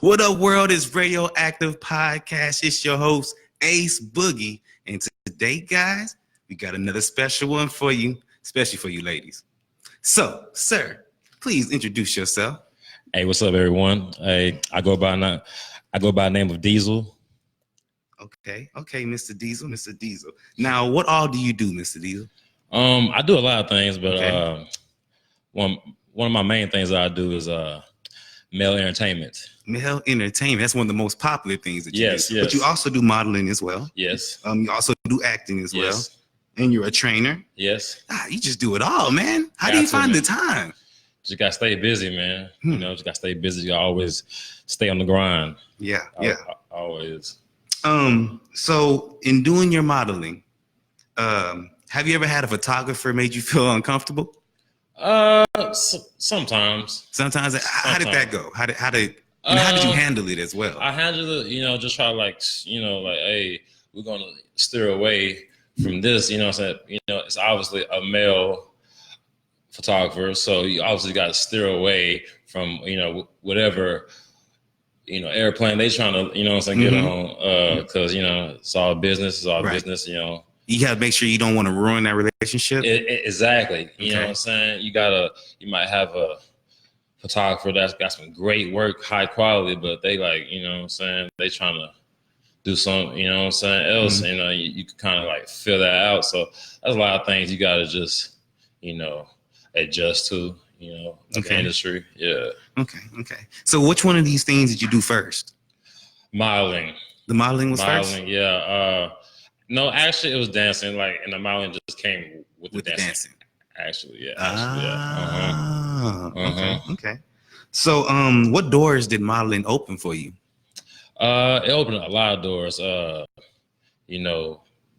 What up, world? It's Radioactive Podcast. It's your host, Ace Boogie. And today, guys, we got another special one for you, especially for you ladies. So, sir, please introduce yourself. Hey, what's up, everyone? Hey, I go by the name of Diesel. Okay, Mr. Diesel. Now, what all do you do, Mr. Diesel? I do a lot of things, but one of my main things that I do is male entertainment. Male entertainment. That's one of the most popular things that you do. Yes. But you also do modeling as well. Yes. You also do acting as well. And you're a trainer. Yes. You just do it all, man. How do you find the time? Just gotta stay busy, man. You know, just gotta stay busy. You gotta always stay on the grind. Yeah. Always. So in doing your modeling, have you ever had a photographer made you feel uncomfortable? Sometimes. How did that go? How did you handle it as well? I handled it, just try hey, we're gonna steer away from this, what I'm saying? It's obviously a male photographer, so you obviously got to steer away from, whatever, airplane they trying to, get on, because, it's all business, business, You got to make sure you don't want to ruin that relationship. Exactly. You know what I'm saying? You might have a photographer that's got some great work, high quality, but they they trying to do something, else, you can kind of like fill that out. So there's a lot of things you got to just, adjust to, the industry. Yeah. Okay. So which one of these things did you do first? Modeling. The modeling was first? Yeah. No, actually it was dancing, and the modeling just came with the dancing. Actually, yeah. Okay. So what doors did modeling open for you? It opened a lot of doors,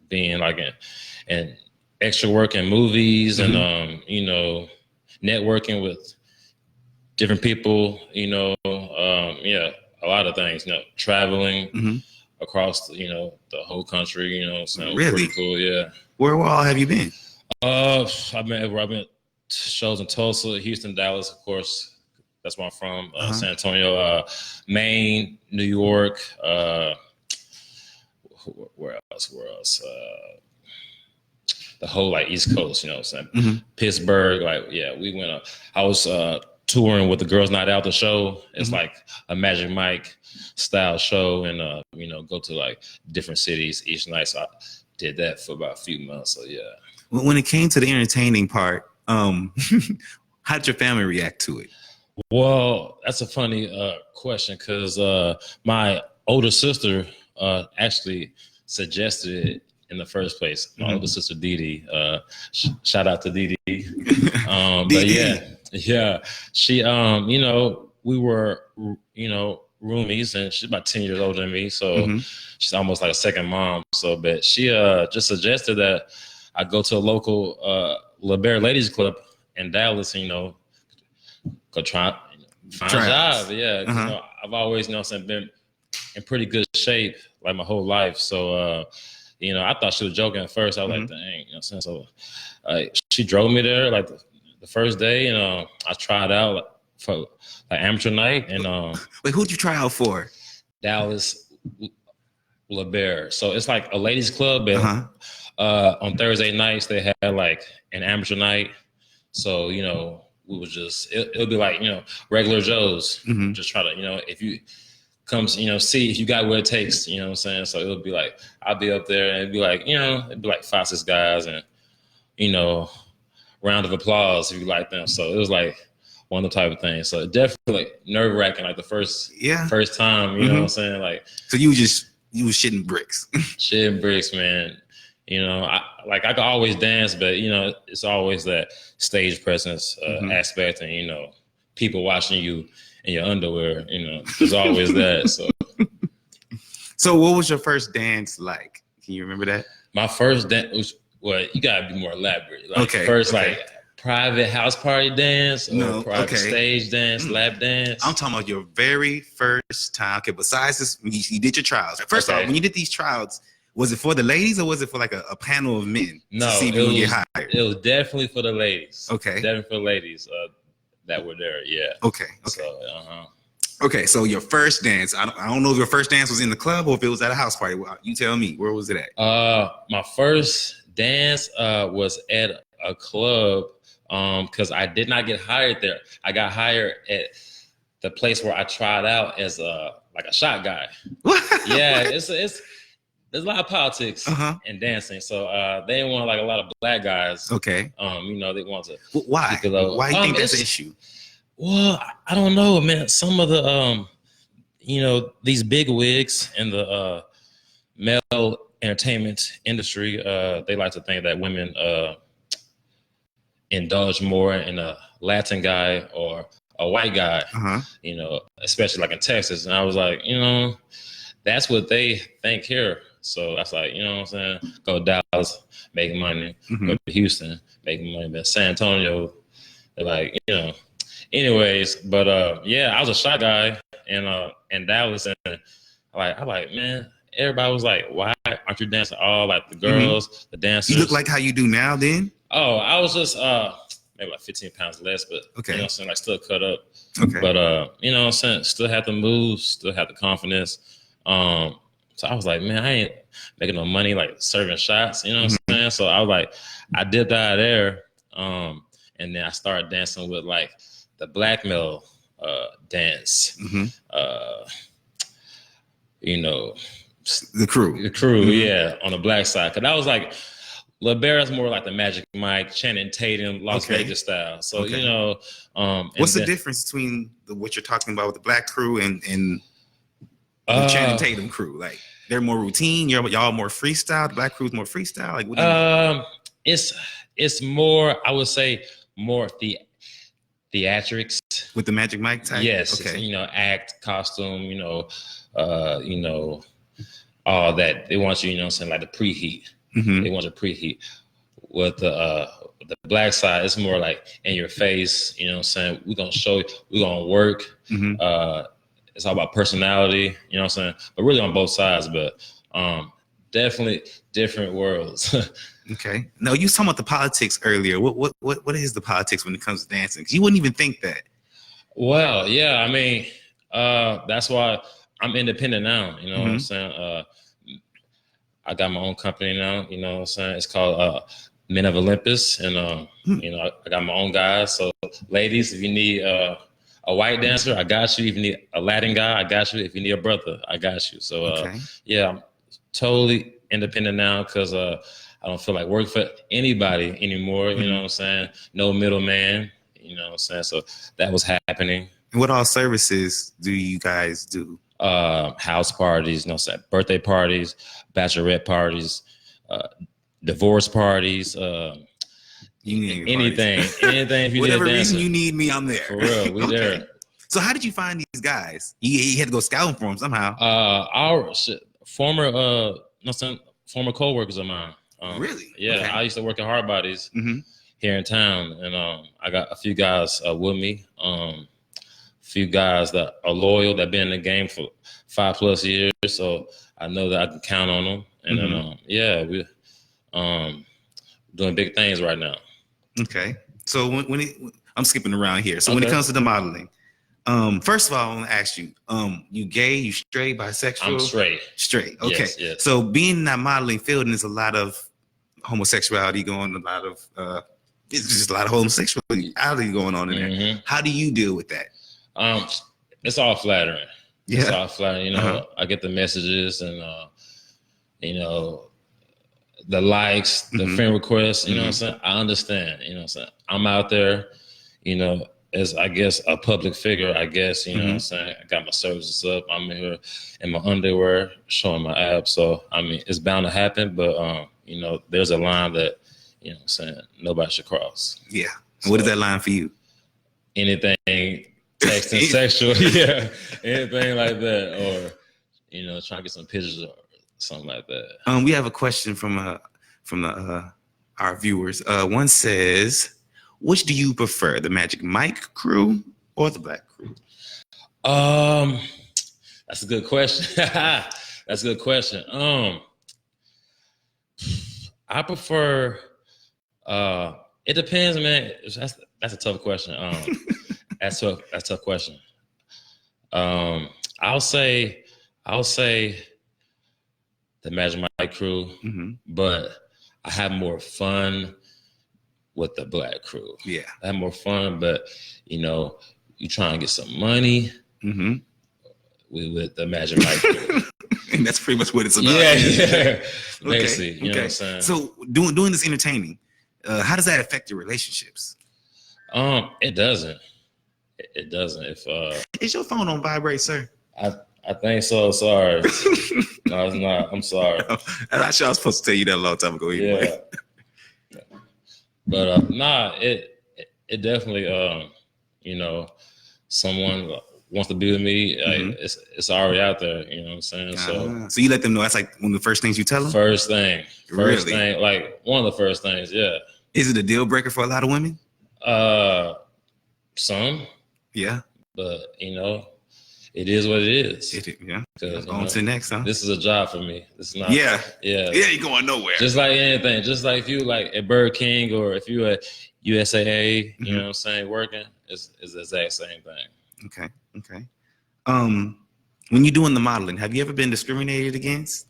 being like in extra work in movies and, networking with different people, a lot of things, traveling across, the whole country, so really pretty cool. Yeah. Where all have you been? I've been shows in Tulsa, Houston, Dallas, of course. That's where I'm from. San Antonio, Maine, New York. Where else? The whole East Coast. You know what I'm saying? Pittsburgh. We went up. I was touring with the Girls Night Out, the show. It's like a Magic Mike style show, and go to different cities each night. So I did that for about a few months. So yeah. When it came to the entertaining part, how did your family react to it? Well, that's a funny question, because my older sister actually suggested it in the first place. My older sister, Dee Dee. Shout out to Dee Dee. But yeah. She, we were, roomies, and she's about 10 years older than me. So she's almost like a second mom. So, but she just suggested that I go to a local La Bear Ladies Club in Dallas, go try find a job. Yeah. I've always, been in pretty good shape my whole life. So, I thought she was joking at first. I was like, dang, so she drove me there the first day, and I tried out for amateur night. And wait, who'd you try out for? Dallas La Bear. So it's like a ladies club, and on Thursday nights they had an amateur night. So, we was just, it'll be regular Joes. Just try to, if you come, see if you got what it takes, you know what I'm saying? So it'll be I'll be up there, and it'd be it'd be 5-6 guys, and, round of applause if you like them. So it was one of the type of things. So definitely nerve wracking, the first time, you know what I'm saying? So you was shitting bricks. Shitting bricks, man. I could always dance, but it's always that stage presence aspect, and people watching you in your underwear. There's always that. So what was your first dance like? Can you remember that? My first dance was, well, you gotta be more elaborate. First private house party dance, or private stage dance, lap dance. I'm talking about your very first time. Okay, besides this, you did your trials. First off, when you did these trials, was it for the ladies, or was it for a panel of men? No, to see who get hired? It was definitely for the ladies. Okay. Definitely for the ladies that were there, yeah. Okay. So, Okay, so your first dance, I don't know if your first dance was in the club or if it was at a house party. Well, you tell me, where was it at? My first dance was at a club because I did not get hired there. I got hired at the place where I tried out as like a shot guy. What? Yeah, it's there's a lot of politics Uh-huh. and dancing, so they didn't want like a lot of black guys. Okay. They want to. Why? Why do you think that's an it's- issue? Well, I don't know, man. Some of the these big wigs in the male entertainment industry, they like to think that women indulge more in a Latin guy or a white guy, Uh-huh. Especially like in Texas. And I was like, that's what they think here. So that's like, you know what I'm saying? Go to Dallas, making money. Mhm. Go to Houston, making money. But San Antonio, they're like, Anyways, but yeah, I was a shot guy in Dallas, and I'm like, man, everybody was like, why aren't you dancing all like the girls, the dancers? You look like how you do now then? Oh, I was just maybe like 15 pounds less, but Okay. you know what I'm saying, like still cut up. Okay. But you know what I'm saying, still had the moves, still had the confidence. So I was like, man, I ain't making no money like serving shots, you know what I'm saying? So I was like, I dipped out of there. And then I started dancing with like the black male dance. The crew. The crew, yeah, on the black side. Cause that was like LeBaron's more like the Magic Mike, Channing Tatum, Las Vegas style. So what's the difference between what you're talking about with the black crew and the Channing Tatum crew? Like they're more routine. Y'all more freestyle. The black crew's more freestyle. Like what do you mean? It's more, I would say, more theatrics with the Magic Mike type. Yes. Okay. Act, costume. All that. They want you. You know what I'm saying, like the preheat. They want to preheat. With the black side, it's more like in your face. You know what I'm saying? We're gonna show you. We're gonna work. It's all about personality. You know what I'm saying? But really on both sides. But definitely different worlds. Okay. No, you was talking about the politics earlier. What is the politics when it comes to dancing? 'Cause you wouldn't even think that. Well, yeah. I mean, that's why I'm independent now. You know what I'm saying? I got my own company now. You know what I'm saying? It's called Men of Olympus, and I got my own guys. So, ladies, if you need a white dancer, I got you. If you need a Latin guy, I got you. If you need a brother, I got you. So, yeah, I'm totally independent now because I don't feel like working for anybody anymore. You know what I'm saying? No middleman. You know what I'm saying? So that was happening. And what all services do you guys do? House parties, birthday parties, bachelorette parties, divorce parties, anything. If you whatever need a reason you need me, I'm there. For real, we there. So how did you find these guys? You had to go scouting for them somehow. Our former co-workers of mine. Really? Yeah, okay. I used to work at Hard Bodies here in town, and I got a few guys with me. Few guys that are loyal, that been in the game for 5+ years, so I know that I can count on them. And then, we're doing big things right now. Okay, so I'm skipping around here. So when it comes to the modeling, first of all, I want to ask you, you gay, you straight, bisexual? I'm straight. Straight. Okay. Yes. So being in that modeling field, and there's a lot of homosexuality going, it's just a lot of homosexuality going on in there. How do you deal with that? It's all flattering. Yeah. It's all flattering. I get the messages and the likes, the friend requests. You know what I'm saying? I understand. You know what I'm saying? I'm out there, as I guess a public figure. I guess you know what I'm saying. I got my services up. I'm in here in my underwear, showing my abs. So I mean, it's bound to happen. But there's a line that what I'm saying, nobody should cross. Yeah. So, what is that line for you? Anything texting sexual, anything like that, or trying to get some pictures or something like that. We have a question from our viewers. One says, which do you prefer, the Magic Mike crew or the black crew? That's a good question. That's a good question. I prefer. It depends, man. That's a tough question. That's a tough question. I'll say the Magic Mike crew, but I have more fun with the Black crew. Yeah, I have more fun, but you know, you try and get some money with the Magic Mike crew. And that's pretty much what it's about. Yeah. Okay. Basically, you know what I'm saying? So doing this entertaining, how does that affect your relationships? It doesn't. It doesn't. If Is your phone on vibrate, sir? I think so. Sorry. No, it's not. I'm sorry. I sure I was supposed to tell you that a long time ago. Anyway. Yeah. But nah, it definitely you know, someone wants to be with me. It's already out there. You know what I'm saying? So you let them know that's like one of the first things you tell them. First thing, like one of the first things. Yeah. Is it a deal breaker for a lot of women? Some. Yeah. But you know, it is what it is. Yeah. On to the next, huh? This is a job for me. This is not. Yeah. Yeah. You're going nowhere. Just like anything. Just like if you like at Burger King or if you at USAA, you know what I'm saying, working, it's the exact same thing. Okay. When you're doing the modeling, have you ever been discriminated against?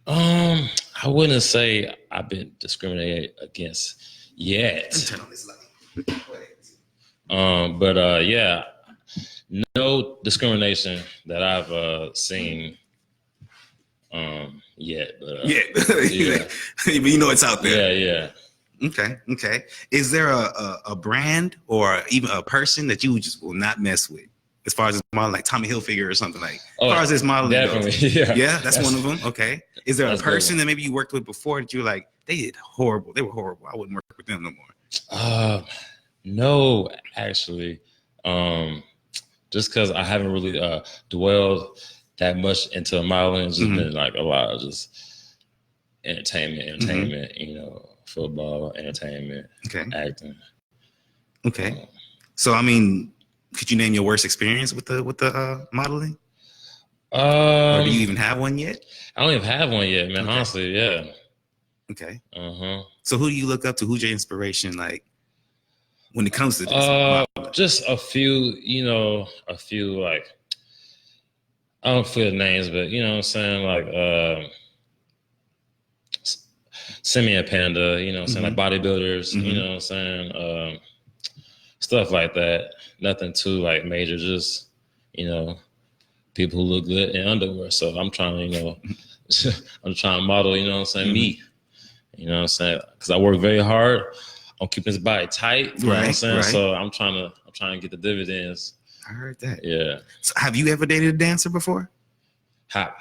I wouldn't say I've been discriminated against yet. Turn on this light. But yeah, no discrimination that I've seen yet. But yeah. But you know it's out there. Yeah. Okay. Is there a brand or even a person that you just will not mess with? As far as modeling, like Tommy Hilfiger or something like. As far as this modeling definitely, goes. Yeah, that's one of them. Okay. Is there a person that maybe you worked with before that you're like, they did horrible. They were horrible. I wouldn't work with them no more. No, actually. Just because I haven't really dwelled that much into modeling. It's just been like a lot of just entertainment, you know, football, entertainment, acting. Okay. So I mean, could you name your worst experience with the modeling? Or do you even have one yet? I don't even have one yet, man. Honestly, yeah. Okay. So who do you look up to? Who's your inspiration? Like when it comes to this? Just a few, like I don't feel the names, but you know what I'm saying, like Semi and Panda, you know what I'm saying, like bodybuilders, you know what I'm saying, stuff like that. Nothing too like major, just people who look good in underwear. So I'm trying to, I'm trying to model, you know what I'm saying, me. You know what I'm saying? Because I work very hard on keeping his body tight. You know what I'm saying? So I'm trying to get the dividends. I heard that. Yeah. So have you ever dated a dancer before? Have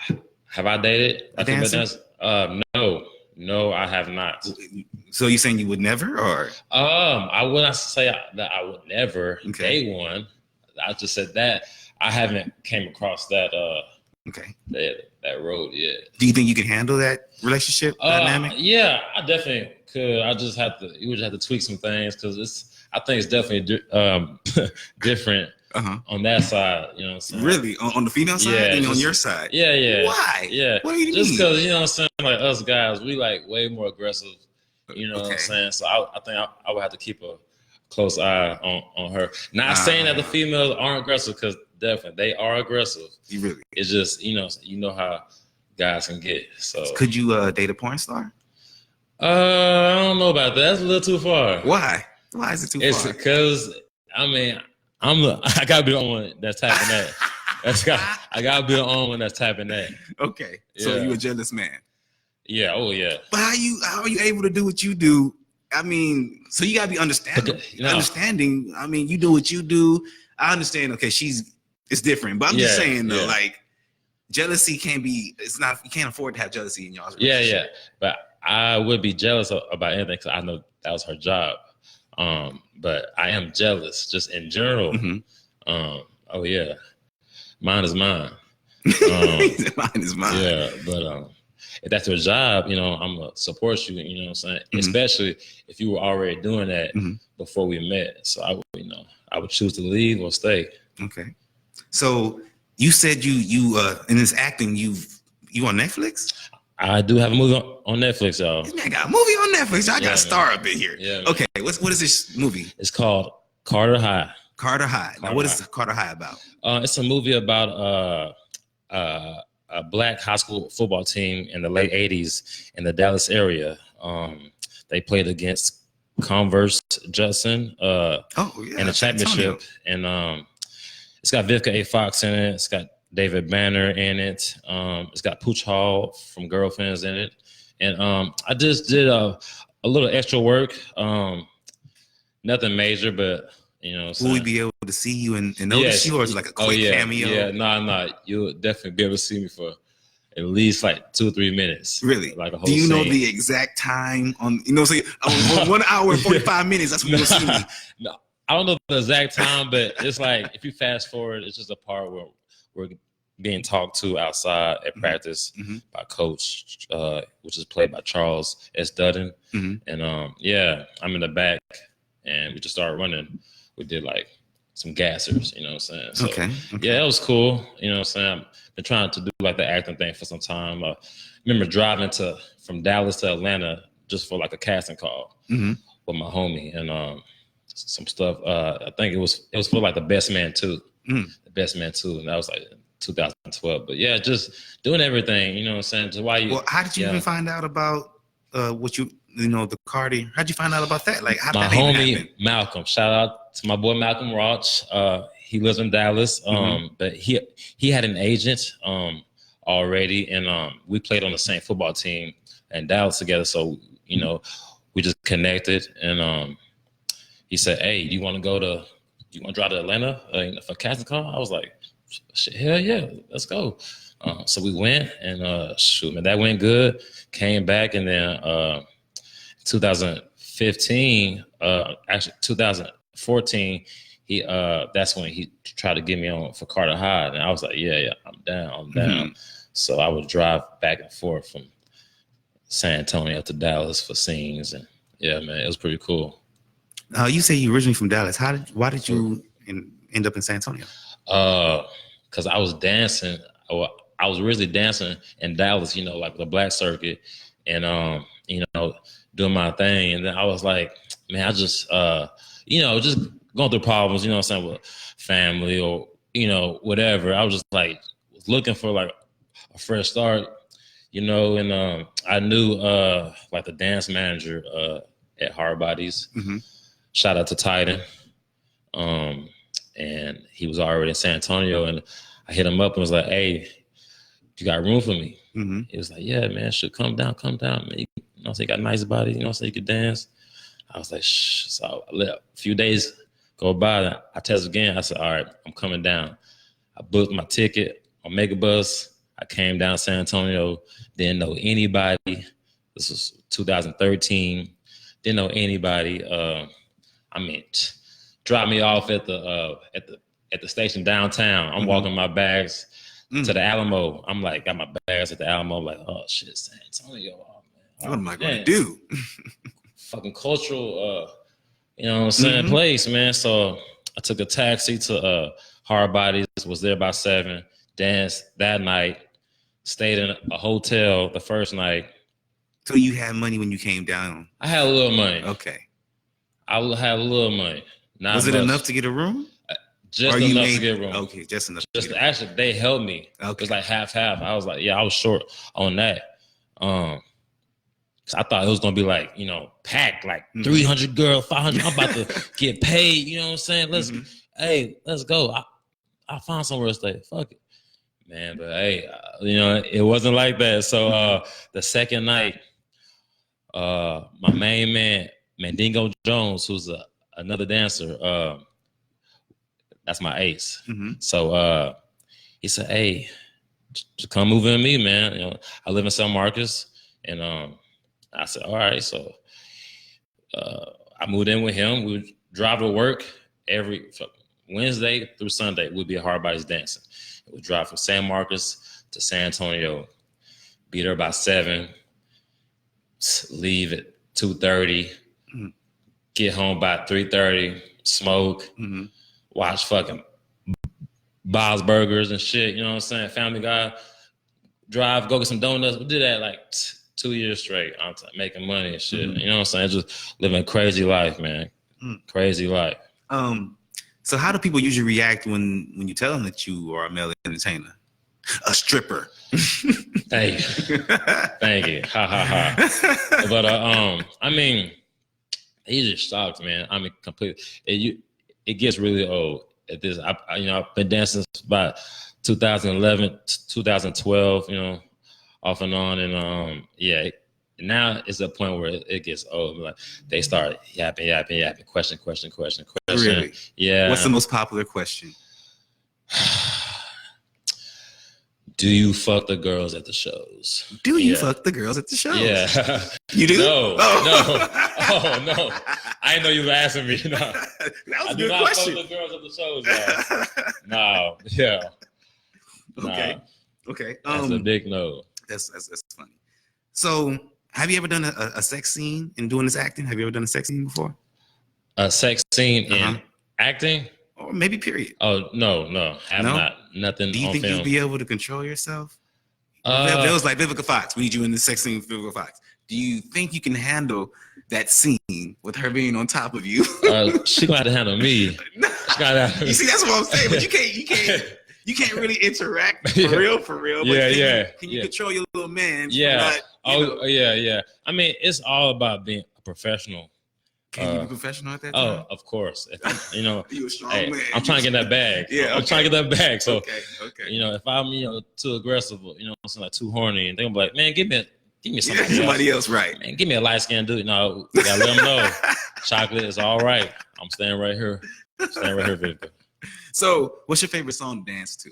I dated a dancer? No, I have not. So you saying you would never, or? I would not say that I would never date one. I just said that I haven't came across that that road yet. Do you think you can handle that relationship dynamic? Yeah, I definitely could. You would just have to tweak some things because I think it's definitely different on that side. You know what I'm saying? Really? On the female side? And on your side? Yeah. Why? Yeah. What do you mean? Just because, you know what I'm saying, like us guys, we like way more aggressive. You know what I'm saying? So I think I would have to keep a close eye on her. Not saying that the females aren't aggressive, because definitely they are aggressive. You really? It's just, you know how guys can get. So could you date a porn star? I don't know about that. That's a little too far. Why? Why is it too far? It's because I gotta be the only one that's typing that. I gotta be the only one that's typing that. Okay. So you a jealous man? Yeah. Oh yeah. But how are you able to do what you do? I mean, so you gotta be understanding. Understanding. I mean, you do what you do. I understand. Okay, it's different, but I'm just saying though, like jealousy can't be. It's not. You can't afford to have jealousy in y'all's relationship. Yeah. But I would be jealous about anything because I know that was her job. But I am jealous just in general. Oh yeah, mine is mine. Mine is mine. Yeah, but if that's your job, I'm gonna support you. You know what I'm saying? Especially if you were already doing that before we met. So I would choose to leave or stay. Okay. So you said you in this acting you on Netflix? I do have a movie on Netflix, y'all. This man got a movie on Netflix. I got a star up in here. Yeah. Okay. What is this movie? It's called Carter High. Carter High. Now, what is Carter High about? It's a movie about a black high school football team in the late 80s in the Dallas area. They played against Converse Judson in the championship. And it's got Vivica A. Fox in it. It's got David Banner in it. It's got Pooch Hall from Girlfriends in it. And I just did a little extra work. Nothing major, but you know. Will we be able to see you and notice you, or is it like a quick cameo? Yeah, no. You'll definitely be able to see me for at least like 2 or 3 minutes. Really? Like a whole Do you know scene. the exact time on? You know, say 1 hour and 45 minutes. That's when you'll see me. No, I don't know the exact time, but it's like if you fast forward, it's just a part where we're being talked to outside at practice by Coach, which is played by Charles S. Dutton. And I'm in the back, and we just started running. We did like some gassers, you know what I'm saying? So, yeah, it was cool. You know what I'm saying? I've been trying to do like the acting thing for some time. I remember driving from Dallas to Atlanta just for like a casting call with my homie and some stuff. I think it was for like the Best Man 2. The Best Man 2, and that was like 2012. But yeah, just doing everything, you know what I'm saying? So how did you even find out about the Cardi? How'd you find out about that? Like, how did my that even homie happen? Malcolm, shout out to my boy Malcolm Roach. He lives in Dallas, but he had an agent already, and we played on the same football team in Dallas together. So you know, we just connected, and he said, "Hey, do you want to drive to Atlanta for casting call?" I was like, "Shit, hell yeah, let's go." So we went, and man, that went good. Came back, and then 2015, actually 2014, that's when he tried to get me on for Carter High, and I was like, yeah, I'm down. So I would drive back and forth from San Antonio to Dallas for scenes, and yeah, man, it was pretty cool. You say you originally from Dallas. Why did you end up in San Antonio? Because I was dancing. I was originally dancing in Dallas, you know, like the black circuit, and doing my thing. And then I was like, man, I just just going through problems, you know what I'm saying, with family or whatever. I was just like looking for like a fresh start, and I knew like the dance manager at Hard Bodies. Shout out to Titan. And he was already in San Antonio, and I hit him up and was like, hey, you got room for me? He was like, yeah, man, come down, man. You know, so you got a nice body, you know, so you could dance. I was like, shh. So I let a few days go by. I texted again. I said, all right, I'm coming down. I booked my ticket on Megabus. I came down to San Antonio. Didn't know anybody. This was 2013. Didn't know anybody. Drop me off at the station downtown. I'm walking my bags to the Alamo. I'm like, got my bags at the Alamo. I'm like, oh shit, San Antonio. Oh, man. What am I going to do? Fucking cultural, place, man. So I took a taxi to Hard Bodies. Was there by 7. Danced that night. Stayed in a hotel the first night. So you had money when you came down? I had a little money. Okay. I had a little money. Not was it much. Enough to get a room? Just enough to get a room. Okay, just enough. Actually, they helped me. Okay. It was like half. I was like, yeah, I was short on that. Cause I thought it was gonna be like, packed, like 300 girls, 500. I'm about to get paid. You know what I'm saying? Let's go. I found somewhere to stay. Fuck it, man. But hey, it wasn't like that. So the second night, my main man, Mandingo Jones, who's another dancer, that's my ace. So he said, hey, just come move in with me, man. I live in San Marcos, and I said, all right. So I moved in with him. We would drive to work every Wednesday through Sunday. We'd be at Hard Bodies dancing. We'd drive from San Marcos to San Antonio, be there by 7, leave at 2:30, get home by 3:30, smoke, watch fucking Bob's Burgers and shit, you know what I'm saying? Family Guy, drive, go get some donuts. We did that like 2 years straight. I'm making money and shit. You know what I'm saying? Just living a crazy life, man. Crazy life. So how do people usually react when you tell them that you are a male entertainer? A stripper. Thank you. Thank you. Ha ha ha. But I mean, he's just shocked, man. I mean, completely. It gets really old at this. I've been dancing since about 2011, 2012. Off and on, and now it's a point where it gets old. Like they start yapping, question. Really? Yeah. What's the most popular question? Do you fuck the girls at the shows? Do you fuck the girls at the shows? Yeah. You do? No. Oh. No. Oh, no. I didn't know you were asking me. No. That was I a do good not question. fuck the girls at the shows. No. Yeah. Okay. Nah. Okay. That's a big no. That's funny. So, have you ever done a sex scene in doing this acting? Have you ever done a sex scene before? A sex scene in acting? Or maybe period. Oh, no. I've No? not. Nothing Do you on think film. you'd be able to control yourself? That was like Vivica Fox. We need you in the sex scene with Vivica Fox. Do you think you can handle that scene with her being on top of you? She gonna have to handle me. She gonna have to- You see, that's what I'm saying. But you can't really interact for real. But Can you control your little man? Yeah. Yeah. I mean, it's all about being a professional. Can you be professional at that time? Oh, of course. You a strong man. I'm trying to get that bag. Yeah, I'm trying to get that bag. So, okay. if I'm too aggressive, I'm like too horny, and they're gonna be like, man, give me somebody else, right? Man, give me a light skinned dude. No, you gotta let them know. Chocolate is all right. I'm staying right here. Victor. So, what's your favorite song to dance to?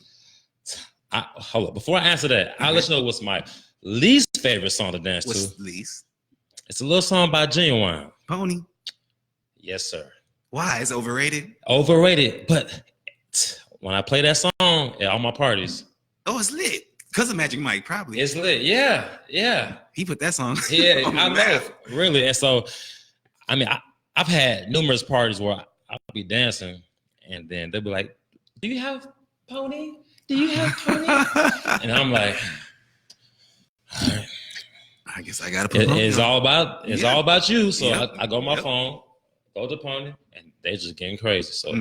Hold up. Before I answer that, I'll let you know what's my least favorite song to dance What's to. least? It's a little song by Genuine. Pony. Yes, sir. Why? It's overrated? Overrated. But when I play that song at all my parties. Oh, it's lit. Because of Magic Mike, probably. It's lit. Yeah. He put that song Yeah, on the I map. know. Really. And so, I mean, I've had numerous parties where I'll be dancing and then they'll be like, do you have Pony? Do you have Pony? And I'm like, all right. I guess I got to promote It's all about you. So I go on my Yep. phone, go to Pony, and they just getting crazy. So,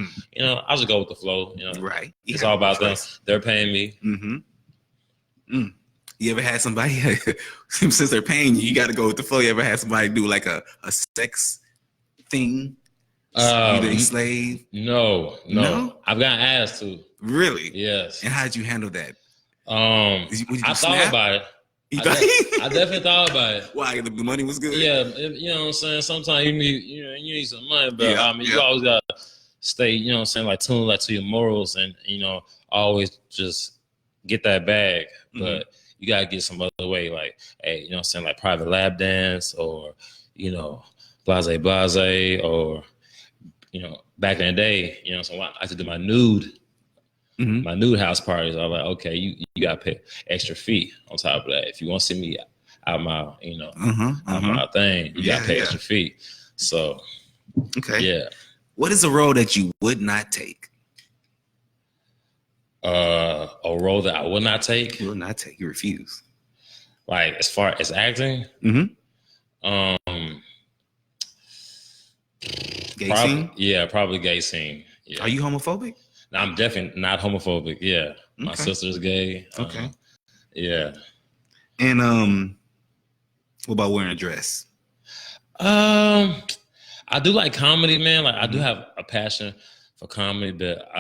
I'll just go with the flow. Right. It's all about them. They're paying me. Mm-hmm. You ever had somebody, since they're paying you, you got to go with the flow. You ever had somebody do like a sex thing? You slave? No. I've gotten asked to. Really? Yes. And how did you handle that? I thought about it. I definitely thought about it. Why? The money was good? Yeah, you know what I'm saying? Sometimes you need some money, but you always gotta stay, like tuned like to your morals and always just get that bag. But you gotta get some other way, like hey, like private lap dance or blase or back in the day, so I used to do my nude. My nude house parties, I was like, okay, you gotta pay extra fee on top of that. If you want to see me out my, out my thing, you gotta pay extra fee. So, okay, yeah. What is a role that you would not take? A role that I would not take. You will not take. You refuse. Like as far as acting. Gay scene? Yeah, probably gay scene. Yeah. Are you homophobic? No, I'm definitely not homophobic. Yeah, my sister's gay. Okay. Yeah. And what about wearing a dress? I do like comedy, man. Like I do have a passion for comedy, but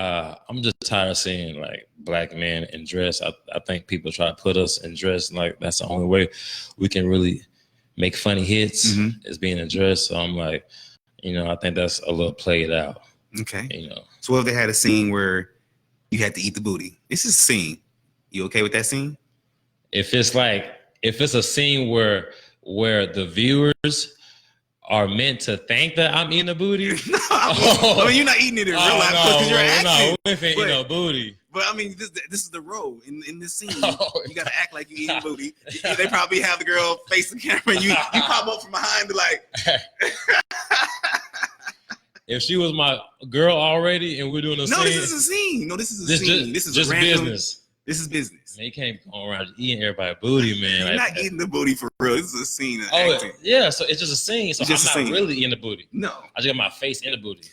I'm just tired of seeing like black men in dress. I think people try to put us in dress, and like that's the only way we can really make funny hits is being in dress. So I'm like, I think that's a little played out. Okay. So what if they had a scene where you had to eat the booty? This is a scene. You okay with that scene? If it's a scene where the viewers are meant to think that I'm eating a booty. No, I mean, you're not eating it in real life because you're acting. No, we ain't eating booty. But I mean, this is the role in this scene. You got to act like you eating booty. They probably have the girl face the camera and you pop up from behind to like. If she was my girl already and we're doing a scene. No, this is a scene. No, this is a scene. This is just random business. This is business. Man, you can't go around eating everybody's booty, man. You're not eating the booty for real. This is a scene. Yeah, so it's just a scene. So I'm not really eating the booty. No. I just got my face in the booty.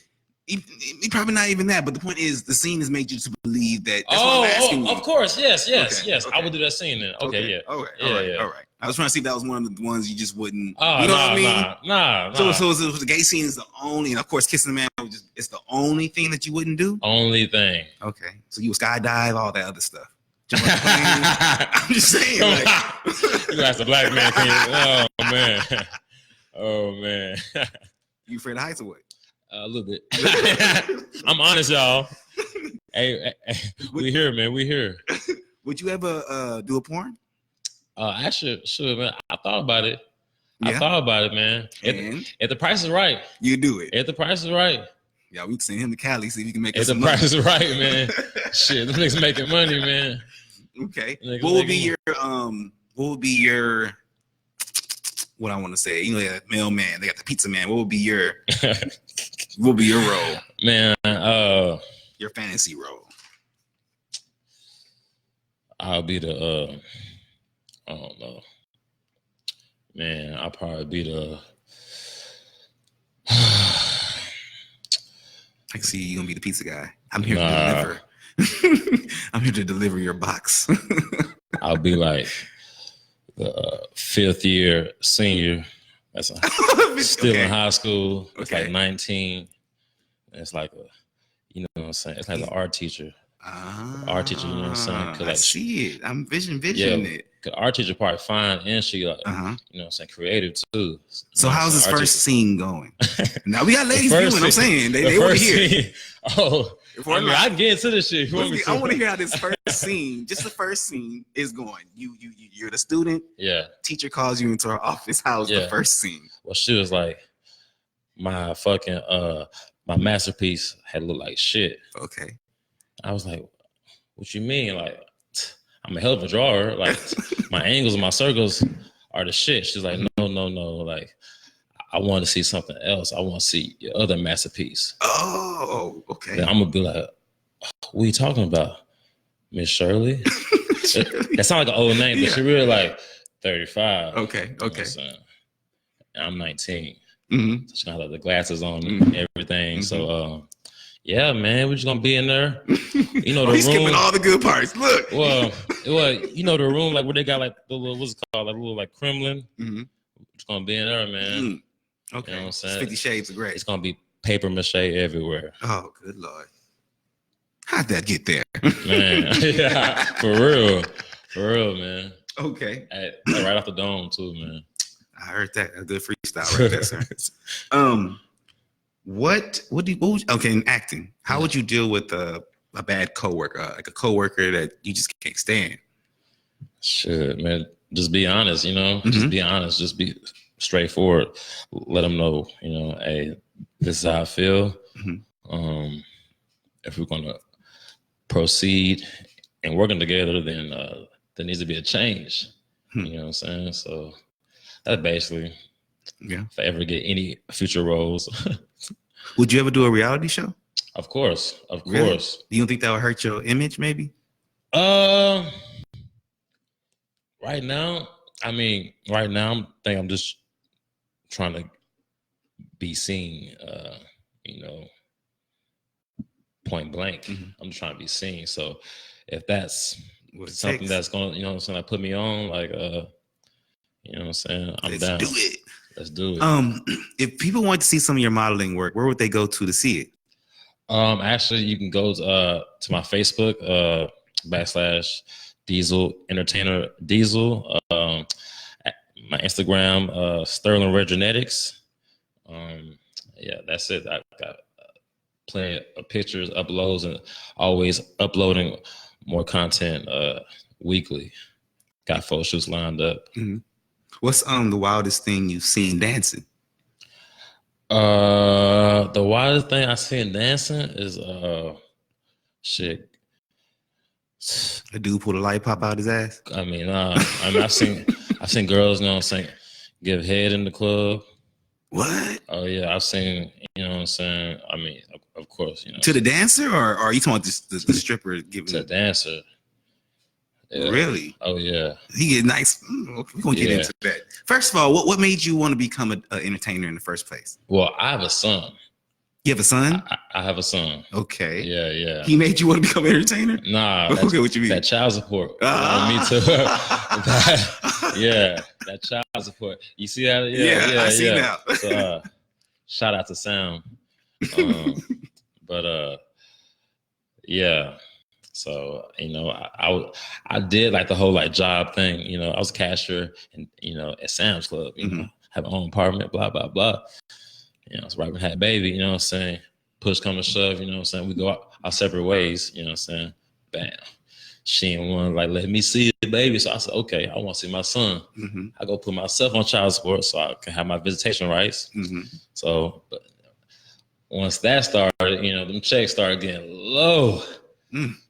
Probably not even that, but the point is, the scene has made you to believe that. That's what I'm asking you. Of course, yes. Okay. I would do that scene then. Okay, yeah. All right. I was trying to see if that was one of the ones you just wouldn't. Oh, you know what I mean? Nah. So the gay scene is the only, and of course, kissing the man it's the only thing that you wouldn't do. Only thing. Okay, so you would skydive, all that other stuff. Jump on the plane. I'm just saying. Like, you ask a black man, oh man. You afraid of heights or what? A little bit. I'm honest, y'all. Hey, we here, man. We here. Would you ever do a porn? Actually, sure, man. I thought about it. Yeah. I thought about it, man. If the price is right, you do it. If the price is right, yeah, we can send him to Cali, see if he can make us some money. If the price is right, man. Shit, this nigga's making money, man. Okay. What would be your what I want to say? You know, that mailman, they got the pizza man. What would be your role? Man, your fantasy role. I'll be the I don't know. Man, I'll probably be the I can see you gonna be the pizza guy. I'm here to deliver. I'm here to deliver your box. I'll be like the 5th year senior. That's still in high school. It's like 19. It's like you know what I'm saying? It's like an art teacher. Art teacher, you know what I'm saying? I see it. I'm visioning it. Cause art teacher probably fine and she like, you know what I'm saying, creative too. So how's this first scene going? Now we got ladies viewing. I'm saying they want to hear. I can get into this shit. I want to hear how this first scene, just the first scene, is going. You're the student. Yeah. Teacher calls you into her office. How's the first scene? Well, she was like, my fucking my masterpiece had looked like shit. Okay. I was like, what you mean? Like, I'm a hell of a drawer. Like, my angles and my circles are the shit. She's like, no. Like, I want to see something else. I want to see your other masterpiece. Oh, okay. Then I'm going to be like, what are you talking about? Miss Shirley? That sounds like an old name, but she really like 35. Okay. You know I'm 19. Mm-hmm. So she got like the glasses on and everything. Mm-hmm. So, yeah, man, we're just gonna be in there. You know the room. Skipping all the good parts. Look. Well, you know the room like where they got like the little what's it called, like a little like Kremlin. Mm-hmm. We're just gonna be in there, man. Mm-hmm. Okay. You know what I'm saying? It's 50 Shades of Grey. It's gonna be paper mache everywhere. Oh, good Lord. How'd that get there? Man, yeah, for real, man. Okay. Right off the dome too, man. I heard that. A good freestyle right there, sir. In acting, how would you deal with a bad coworker, like a coworker that you just can't stand? Shit, man, just be honest, you know, just be honest, just be straightforward. Let them know, you know, hey, this is how I feel. If we're going to proceed and working together, then there needs to be a change. You know what I'm saying? So that's basically, if I ever get any future roles. Would you ever do a reality show? Of course. Really? Do you think that would hurt your image, maybe? Right now, I think I'm just trying to be seen, you know, point blank. I'm just trying to be seen. So if that's something that's going to, you know what I'm saying, like put me on, like, you know what I'm saying, I'm down. Let's do it. If people want to see some of your modeling work, where would they go to see it? Actually, you can go to my Facebook, / Diesel Entertainer Diesel. My Instagram, Sterling Red Genetics. Yeah, that's it. I got plenty of pictures, uploads, and always uploading more content weekly. Got photo shoots lined up. What's the wildest thing you've seen dancing? The wildest thing I've seen dancing is shit. A dude pulled a light pop out his ass. I mean, I've seen girls, you know what I'm saying, give head in the club. What? Oh yeah, I've seen, you know what I'm saying. I mean, of course, you know. To the dancer, or are you talking about the stripper giving? To the dancer. Yeah. Really? Oh yeah. He get nice. We're gonna get into that. First of all, what made you want to become an entertainer in the first place? Well, I have a son. You have a son? I have a son. Okay. Yeah. He made you want to become an entertainer? Nah. Okay, what you mean? That child support. Me too. That child support. You see that? Yeah. I see now. So shout out to Sam. But yeah. So I did like the whole like job thing. I was a cashier and at Sam's Club. Have my own apartment. Blah blah blah. It's right when I had a baby. You know what I'm saying? Push come to shove. You know what I'm saying? We go our separate ways. You know what I'm saying? Bam. She didn't want to like let me see the baby, so I said, okay, I want to see my son. I go put myself on child support so I can have my visitation rights. So, but once that started, them checks started getting low.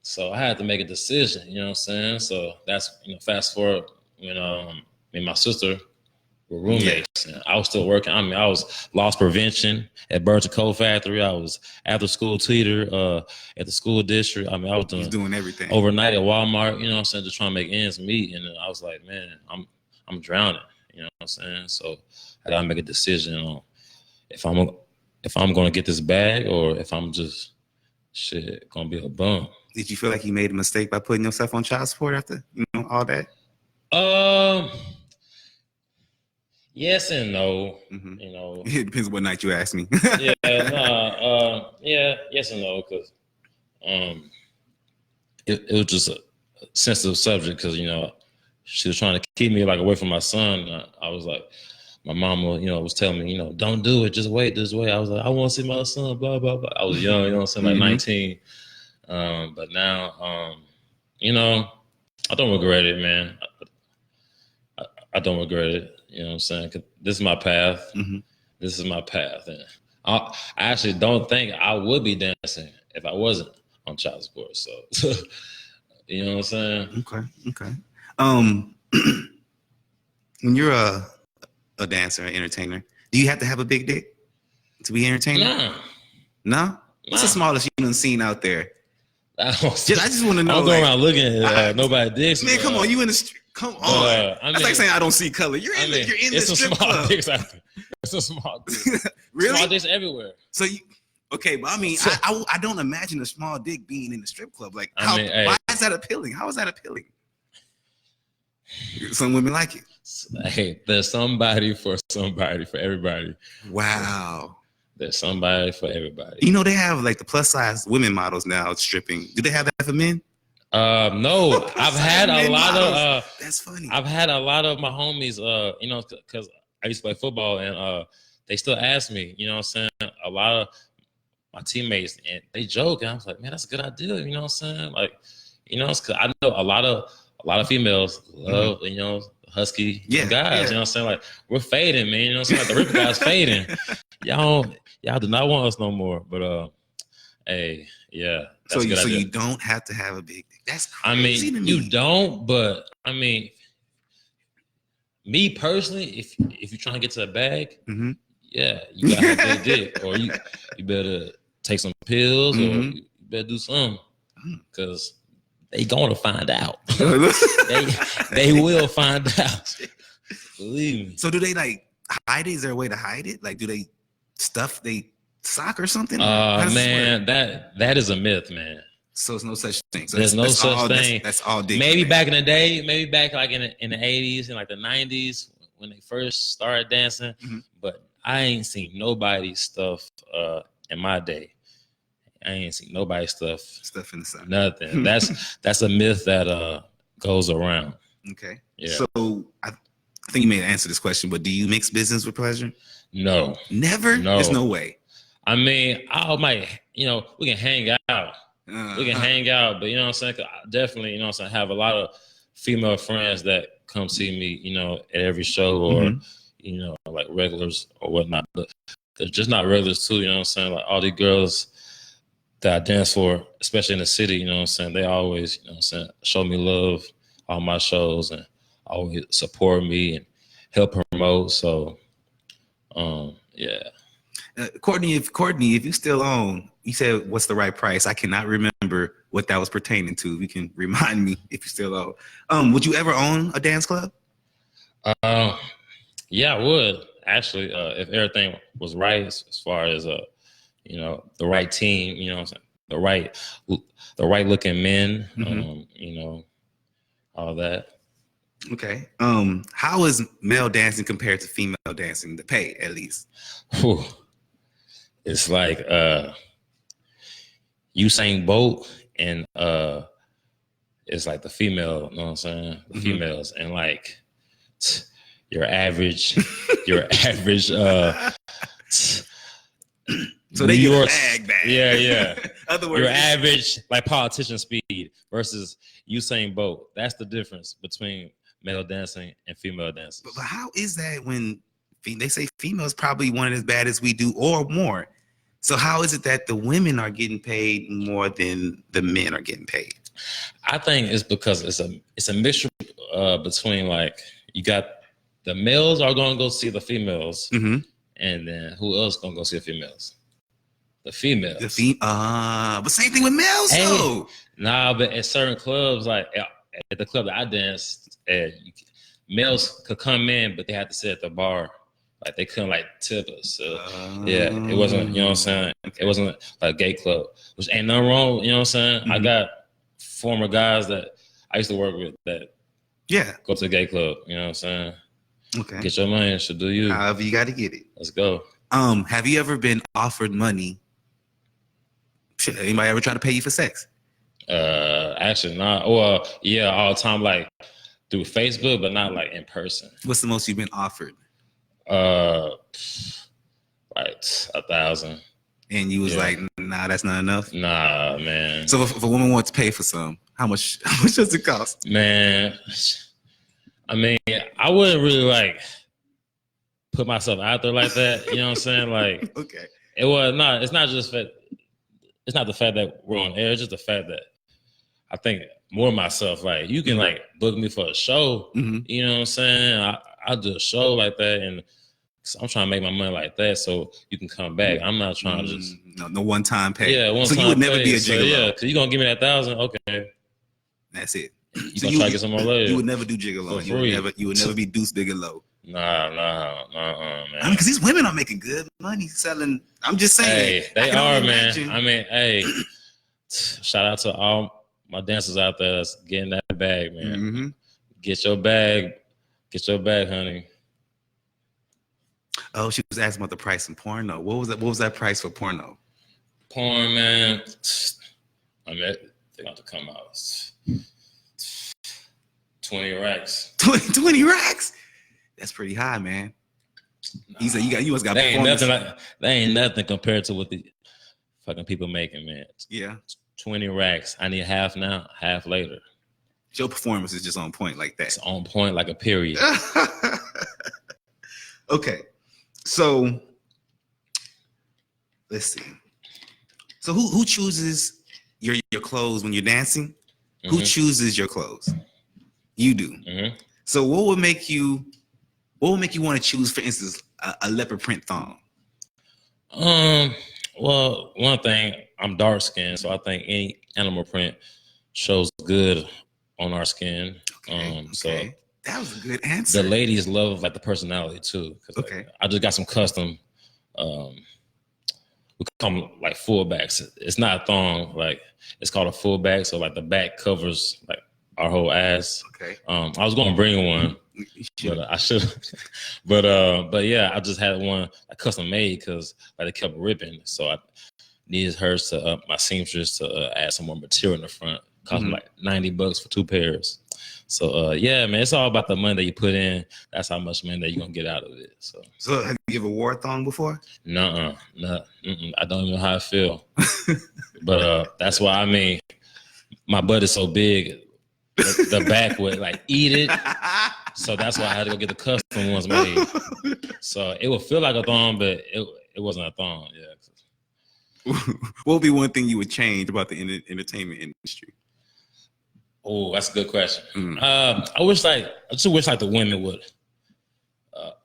So I had to make a decision, you know what I'm saying? So that's, fast forward when me and my sister were roommates. And I was still working. I mean, I was loss prevention at Burton Coal Factory. I was after school tutor at the school district. I mean, I was doing everything overnight at Walmart, you know what I'm saying, just trying to make ends meet. And I was like, man, I'm drowning, you know what I'm saying? So I gotta make a decision on if I'm gonna get this bag or if I'm just gonna be a bum. Did you feel like you made a mistake by putting yourself on child support after all that? Yes and no. It depends on what night you ask me. Yes and no, because it was just a sensitive subject because she was trying to keep me like away from my son. I was like, my mama, was telling me, don't do it, just wait this way. I was like, I want to see my son, blah blah blah. I was young, you know what I'm saying, like 19. But now, I don't regret it, man. I don't regret it. You know what I'm saying? 'Cause this is my path. This is my path. And I actually don't think I would be dancing if I wasn't on child support. So, you know what I'm saying? Okay. When you're a dancer, an entertainer, do you have to have a big dick to be an entertainer? No? What's the smallest you done seen out there? I just want to know. I'm going around looking at nobody dicks. Man, come on, you in the street. Come on. That's like saying I don't see color. You're in the strip club. Dicks out there. It's a small dick. Really? Small dicks everywhere. So but I mean, I don't imagine a small dick being in the strip club. Like, why is that appealing? How is that appealing? Some women like it. Hey, there's somebody for everybody. Wow. There's somebody for everybody. They have like the plus size women models now stripping. Do they have that for men? No. I've had a lot of that's funny. I've had a lot of my homies, because I used to play football and they still ask me, you know what I'm saying? A lot of my teammates and they joke and I was like, man, that's a good idea, you know what I'm saying? Like, it's cause I know a lot of females love, husky guys, you know what I'm saying? Like, we're fading, man, you know what I'm saying? Like, the Ripper guys fading. Y'all do not want us no more. But hey, yeah. So you don't have to have a big dick. That's crazy to me. You don't, but I mean, me personally, if you're trying to get to a bag, yeah, you gotta have a big dick, or you better take some pills, or you better do something, because they gonna find out. they will find out. Believe me. So do they like hide it? Is there a way to hide it? Like, do they stuff they sock or something? Man, that is a myth, man. So it's no such thing. So there's no such thing. That's all dick. Maybe back in the day, maybe back like in the 80s and like the 90s when they first started dancing. But I ain't seen nobody stuff in my day. I ain't seen nobody stuff in the sun. Nothing. That's a myth that goes around. Okay. Yeah. So I think you may answer this question, but do you mix business with pleasure? No. Never? No. There's no way. I mean, we can hang out. We can hang out, but you know what I'm saying? 'Cause I definitely, you know what I'm saying, have a lot of female friends that come see me, at every show or, like regulars or whatnot. But they're just not regulars too, you know what I'm saying? Like all these girls that I dance for, especially in the city, you know what I'm saying? They always, you know what I'm saying, show me love on my shows and always support me and help promote. So, yeah. Courtney, if you still own, you said, what's the right price? I cannot remember what that was pertaining to. You can remind me if you still own. Would you ever own a dance club? Yeah, I would actually, if everything was right as far as you know, the right team, you know what I'm saying? The right looking men, you know, all that. Okay. How is male dancing compared to female dancing? The pay, at least. Whew. It's like Usain Bolt and it's like the female, you know what I'm saying? The females and like your average So New they get a York, bag. yeah. Other words, Your average like politician speed versus Usain Bolt. That's the difference between male dancing and female dancing. But how is that when they say females probably want it as bad as we do or more? So how is it that the women are getting paid more than the men are getting paid? I think it's because it's a mixture between like you got the males are gonna go see the females, and then who else gonna go see the females? The females. But same thing with males though. Nah, but at certain clubs, like at the club that I danced at, males could come in, but they had to sit at the bar. Like they couldn't like tip us. So yeah, it wasn't, you know what I'm saying? It wasn't like a gay club, which ain't nothing wrong, you know what I'm saying? I got former guys that I used to work with that go to a gay club, you know what I'm saying? Okay. Get your money, should do you. However you got to get it. Let's go. Have you ever been offered money? Anybody ever try to pay you for sex? Actually not. Well, yeah, all the time, like through Facebook, but not like in person. What's the most you've been offered? Like 1,000. And you was like, nah, that's not enough. Nah, man. So if a woman wants to pay for some, how much does it cost? Man, I mean, I wouldn't really like put myself out there like that. You know what I'm saying? Like, okay. It was not. It's not just that. It's not the fact that we're on air. It's just the fact that I think more of myself. Like, you can like book me for a show. You know what I'm saying? I do a show like that, and I'm trying to make my money like that, so you can come back. I'm not trying to just no one time pay. Yeah, one so time. You would never pay. be a gigolo. So, yeah, because you gonna give me that 1,000. Okay, that's it. You gonna try to get some more later. You would never do gigolo. You would never be Deuce Bigelow. Nah, man. I mean, because these women are making good money selling. I'm just saying. Hey, they are, man. I mean, hey, shout out to all my dancers out there that's getting that bag, man. Get your bag, honey. Oh, she was asking about the price in porno. What was that price for porno? Porn, man. I mean, they got to come out. 20 racks. 20 racks? That's pretty high, man. Nah, he said you must got performance. That ain't nothing compared to what the fucking people making, man. Yeah. 20 racks. I need half now, half later. Your performance is just on point like that. It's on point like a period. Okay. So let's see. So who chooses your clothes when you're dancing? Who chooses your clothes? You do. So what would make you want to choose, for instance, a leopard print thong? Well, one thing, I'm dark skinned, so I think any animal print shows good on our skin. Okay. So that was a good answer. The ladies love like the personality too. Okay. I just got some custom. We call them like fullbacks. It's not a thong, like it's called a fullback. So like the back covers like our whole ass. Okay. I was going to bring one, but I should. But yeah, I just had one like custom made because like they kept ripping. So I needed hers to my seamstress to add some more material in the front. Cost me like $90 for 2 pairs. So yeah, man, it's all about the money that you put in. That's how much money that you're gonna get out of it. So have you ever wore a thong before? No. I don't even know how I feel. But that's why, I mean, my butt is so big, the back would like eat it. So that's why I had to go get the custom ones made. So it would feel like a thong, but it wasn't a thong. Yeah. What would be one thing you would change about the entertainment industry? Oh, that's a good question. I just wish like the women would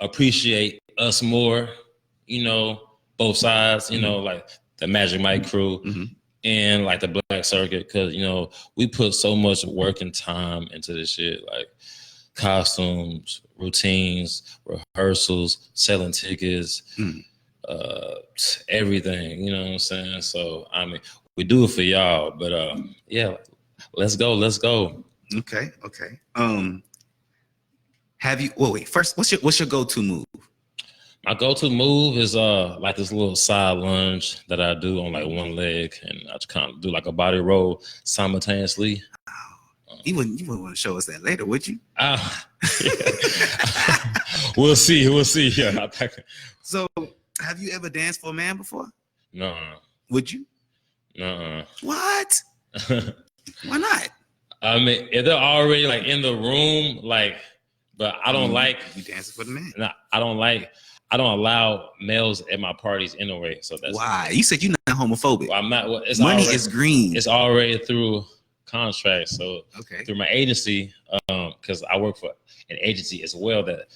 appreciate us more, you know, both sides, you know, like the Magic Mike crew and like the Black Circuit, because, you know, we put so much work and time into this shit, like costumes, routines, rehearsals, selling tickets, everything. You know what I'm saying? So I mean, we do it for y'all, but yeah, let's go. Okay. Have you? Well, wait. First, what's your go-to move? My go-to move is like this little side lunge that I do on like one leg, and I just kind of do like a body roll simultaneously. You wouldn't want to show us that later, would you? We'll see. Yeah. So, have you ever danced for a man before? No. Would you? No. What? Why not? I mean, if they're already like in the room, like, but I don't like you dancing for the man. No, I don't allow males at my parties anyway. So that's why. You said you're not homophobic. Well, I'm not. Well, Money is green. It's already through contract. So okay. Through my agency, because I work for an agency as well that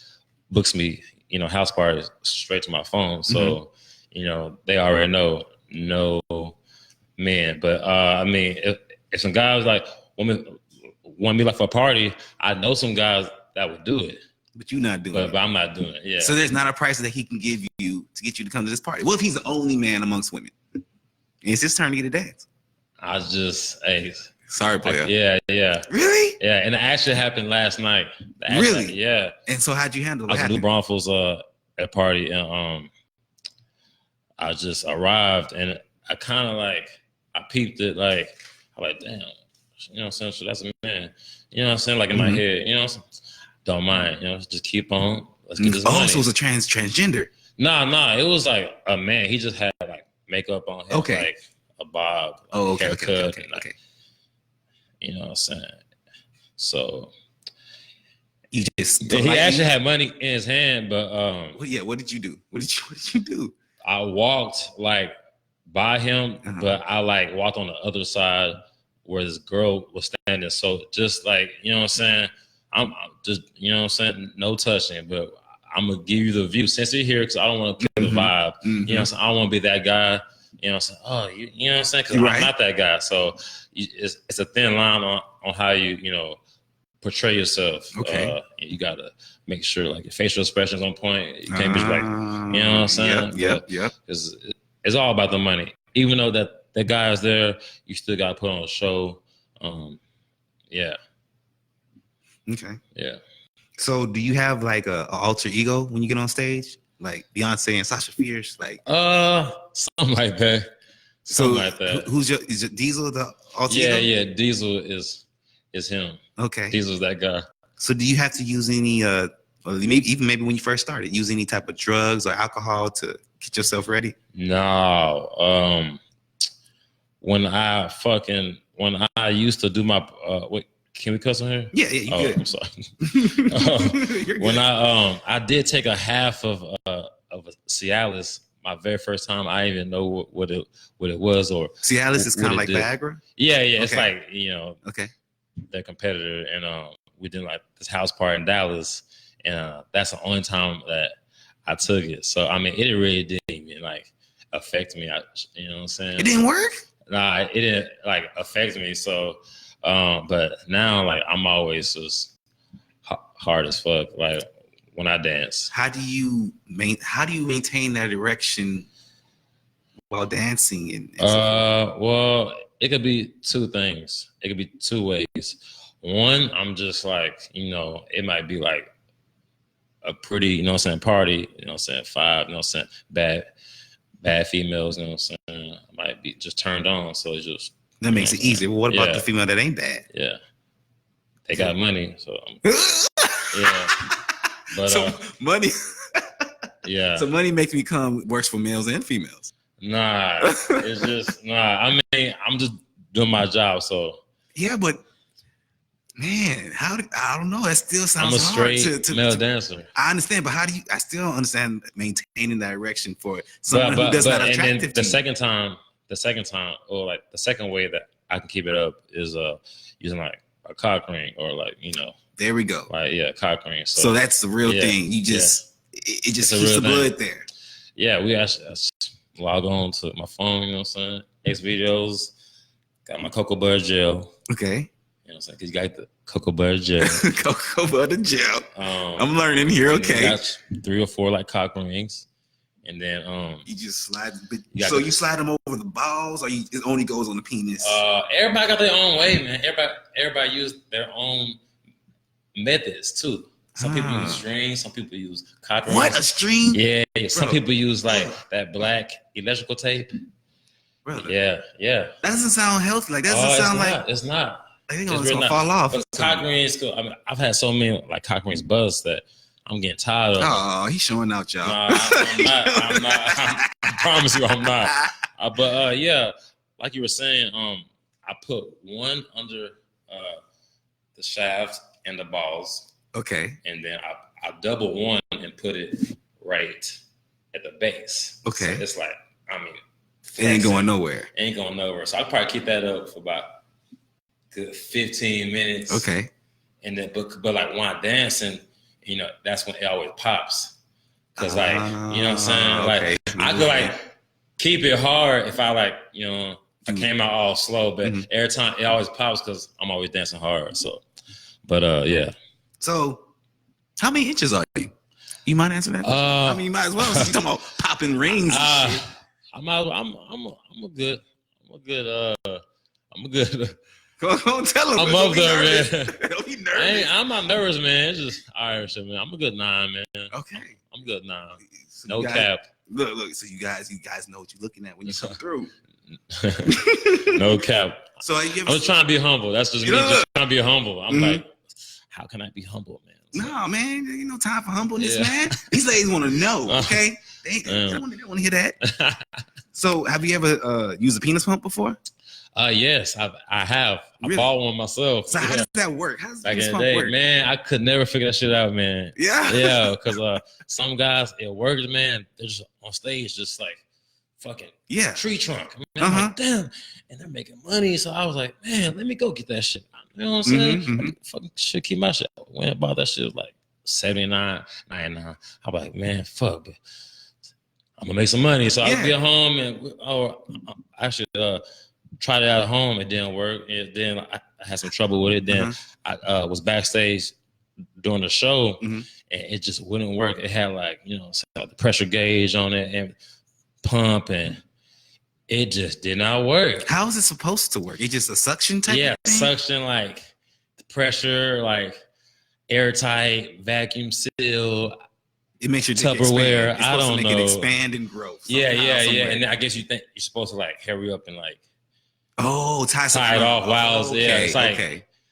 books me, house parties straight to my phone. So, they already know no men. But I mean, if some guys like want me like for a party, I know some guys that would do it. But you're not doing it. But I'm not doing it. Yeah. So there's not a price that he can give you to get you to come to this party. What if he's the only man amongst women? And it's his turn to get a dance. I was just, hey. Sorry, player. Yeah. Really? Yeah, and it actually happened last night. Really? Yeah. And so how'd you handle it? I was in New Braunfels at a party, and I just arrived, and I kind of like, I peeped it, like, I'm like, damn, you know what I'm saying? So that's a man. You know what I'm saying? Like in my head, don't mind, just keep on. Let's get this money. So it was a transgender. Nah, it was like a man. He just had like makeup on him, like a bob, haircut. Okay. You know what I'm saying? So you just he actually had money in his hand, but what did you do? What did you do? I walked like by him, but I like walked on the other side where this girl was standing. So just like, you know what I'm saying? I'm just, you know what I'm saying? No touching, but I'm gonna give you the view since you're here because I don't want to kill the vibe. You know what I'm saying? I don't want to be that guy. You know what I'm saying? Oh, you know what I'm saying? Because I'm not that guy. So it's a thin line on how you portray yourself. Okay. You gotta make sure like your facial expressions on point. You can't be like, you know what I'm saying? Yep. It's all about the money. Even though that guy is there, you still gotta put on a show. Yeah. Okay. Yeah. So do you have like a alter ego when you get on stage? Like Beyonce and Sasha Fierce? Like something like that. Is it Diesel the alter ego? Yeah, Diesel is him. Okay. Diesel's that guy. So do you have to use any maybe when you first started, use any type of drugs or alcohol to get yourself ready? No. When I used to do my wait, can we cuss on here? Yeah, you good. I'm sorry. When I did take a half of a Cialis my very first time. I didn't even know what it was or Cialis is kind of like Viagra? Yeah, it's like, okay, their competitor, and we did like this house party in Dallas, and that's the only time that I took it. So I mean, it really didn't even like affect me. You know what I'm saying? It didn't work? Nah, it didn't like affect me. So but now like I'm always just hard as fuck like when I dance. How do you maintain that erection while dancing? Well, it could be two things. It could be two ways. One, I'm just like, it might be like a pretty, party, 5, bad females, I might be just turned on. So it's just that makes it easy. Well, what about the female that ain't bad? Yeah, they got money, so yeah. But so money, yeah. So money makes me works for males and females. Nah, it's just I mean, I'm just doing my job, so yeah. But man, I don't know. That still sounds I'm a straight hard male dancer. I understand, but I still don't understand maintaining that erection for someone who does not attractive. And then the second time, or like the second way that I can keep it up is using like a cock ring or like There we go. Like cock ring. So that's the real thing. You just it just keeps the blood there. Yeah, we actually log on to my phone. You know what I'm saying? X videos. Got my cocoa butter gel. Okay. You know what I'm saying? Cause you got the cocoa butter gel. Cocoa butter gel. I'm learning here. Okay. Got 3 or 4 like cock rings. and then you just slide. You you slide them over the balls, or it only goes on the penis? Everybody got their own way, man. Everybody use their own methods too. Some people use strings. Some people use cock rings. What, a string? Yeah. Some people use like that black electrical tape. Really? Yeah. That doesn't sound healthy. Like that doesn't sound like it's not. I think it's gonna fall off. But cock rings, I mean, I've had so many like cock rings buzz that I'm getting tired of. Oh, he's showing out, y'all. Nah, I'm not. I promise you, I'm not. But yeah, like you were saying, I put one under the shaft and the balls. Okay. And then I double one and put it right at the base. Okay. So it's like, I mean, it ain't going nowhere. Ain't going nowhere. So I'll probably keep that up for about good 15 minutes. Okay. And then, but like when I'm dancing, you know, that's when it always pops. Cause like, you know what I'm saying? Okay. Like I could like keep it hard if I like, you know, I came out all slow, but every time it always pops because I'm always dancing hard. So, but yeah. So, how many inches are you? You mind answering that? I mean, you might as well. So you talking about popping rings and shit. I'm a good. Go on, tell him. I'm up there, man. Don't be nervous. I'm not nervous, man. It's just Irish, man. I'm a good 9, man. Okay. I'm a good 9. So no cap. Look. So you guys know what you're looking at when you come through. No cap. So I'm just trying to be humble. That's just me. Just trying to be humble. I'm like, how can I be humble, man? No, man, there ain't no time for humbleness, man. These ladies want to know, okay? They don't want to hear that. So, have you ever used a penis pump before? Yes, I have. Really? I bought one myself. So, how does that work? How does back penis in the pump day, work? man, I could never figure that shit out, man. Yeah, because some guys it works, man. They're just on stage, just like fucking tree trunk. Man, I'm like, damn, and they're making money. So I was like, man, let me go get that shit. You know what I'm saying? Fucking shit, keep my shit. When I bought that shit, it was like $79, $99. I'm like, man, fuck. I'm gonna make some money. So I would be at home and actually tried it out at home. It didn't work. And then I had some trouble with it. Then I was backstage during the show, and it just wouldn't work. It had like, you know, the pressure gauge on it and pump, and it just did not work. How is it supposed to work? It's just a suction type of thing? Suction, like the pressure, like airtight, vacuum seal. It makes your dick Tupperware. Expand. It's I don't to make know. It expand and grow. Yeah. And I guess you think you're supposed to like hurry up and like tie it off. Wow. Okay, yeah.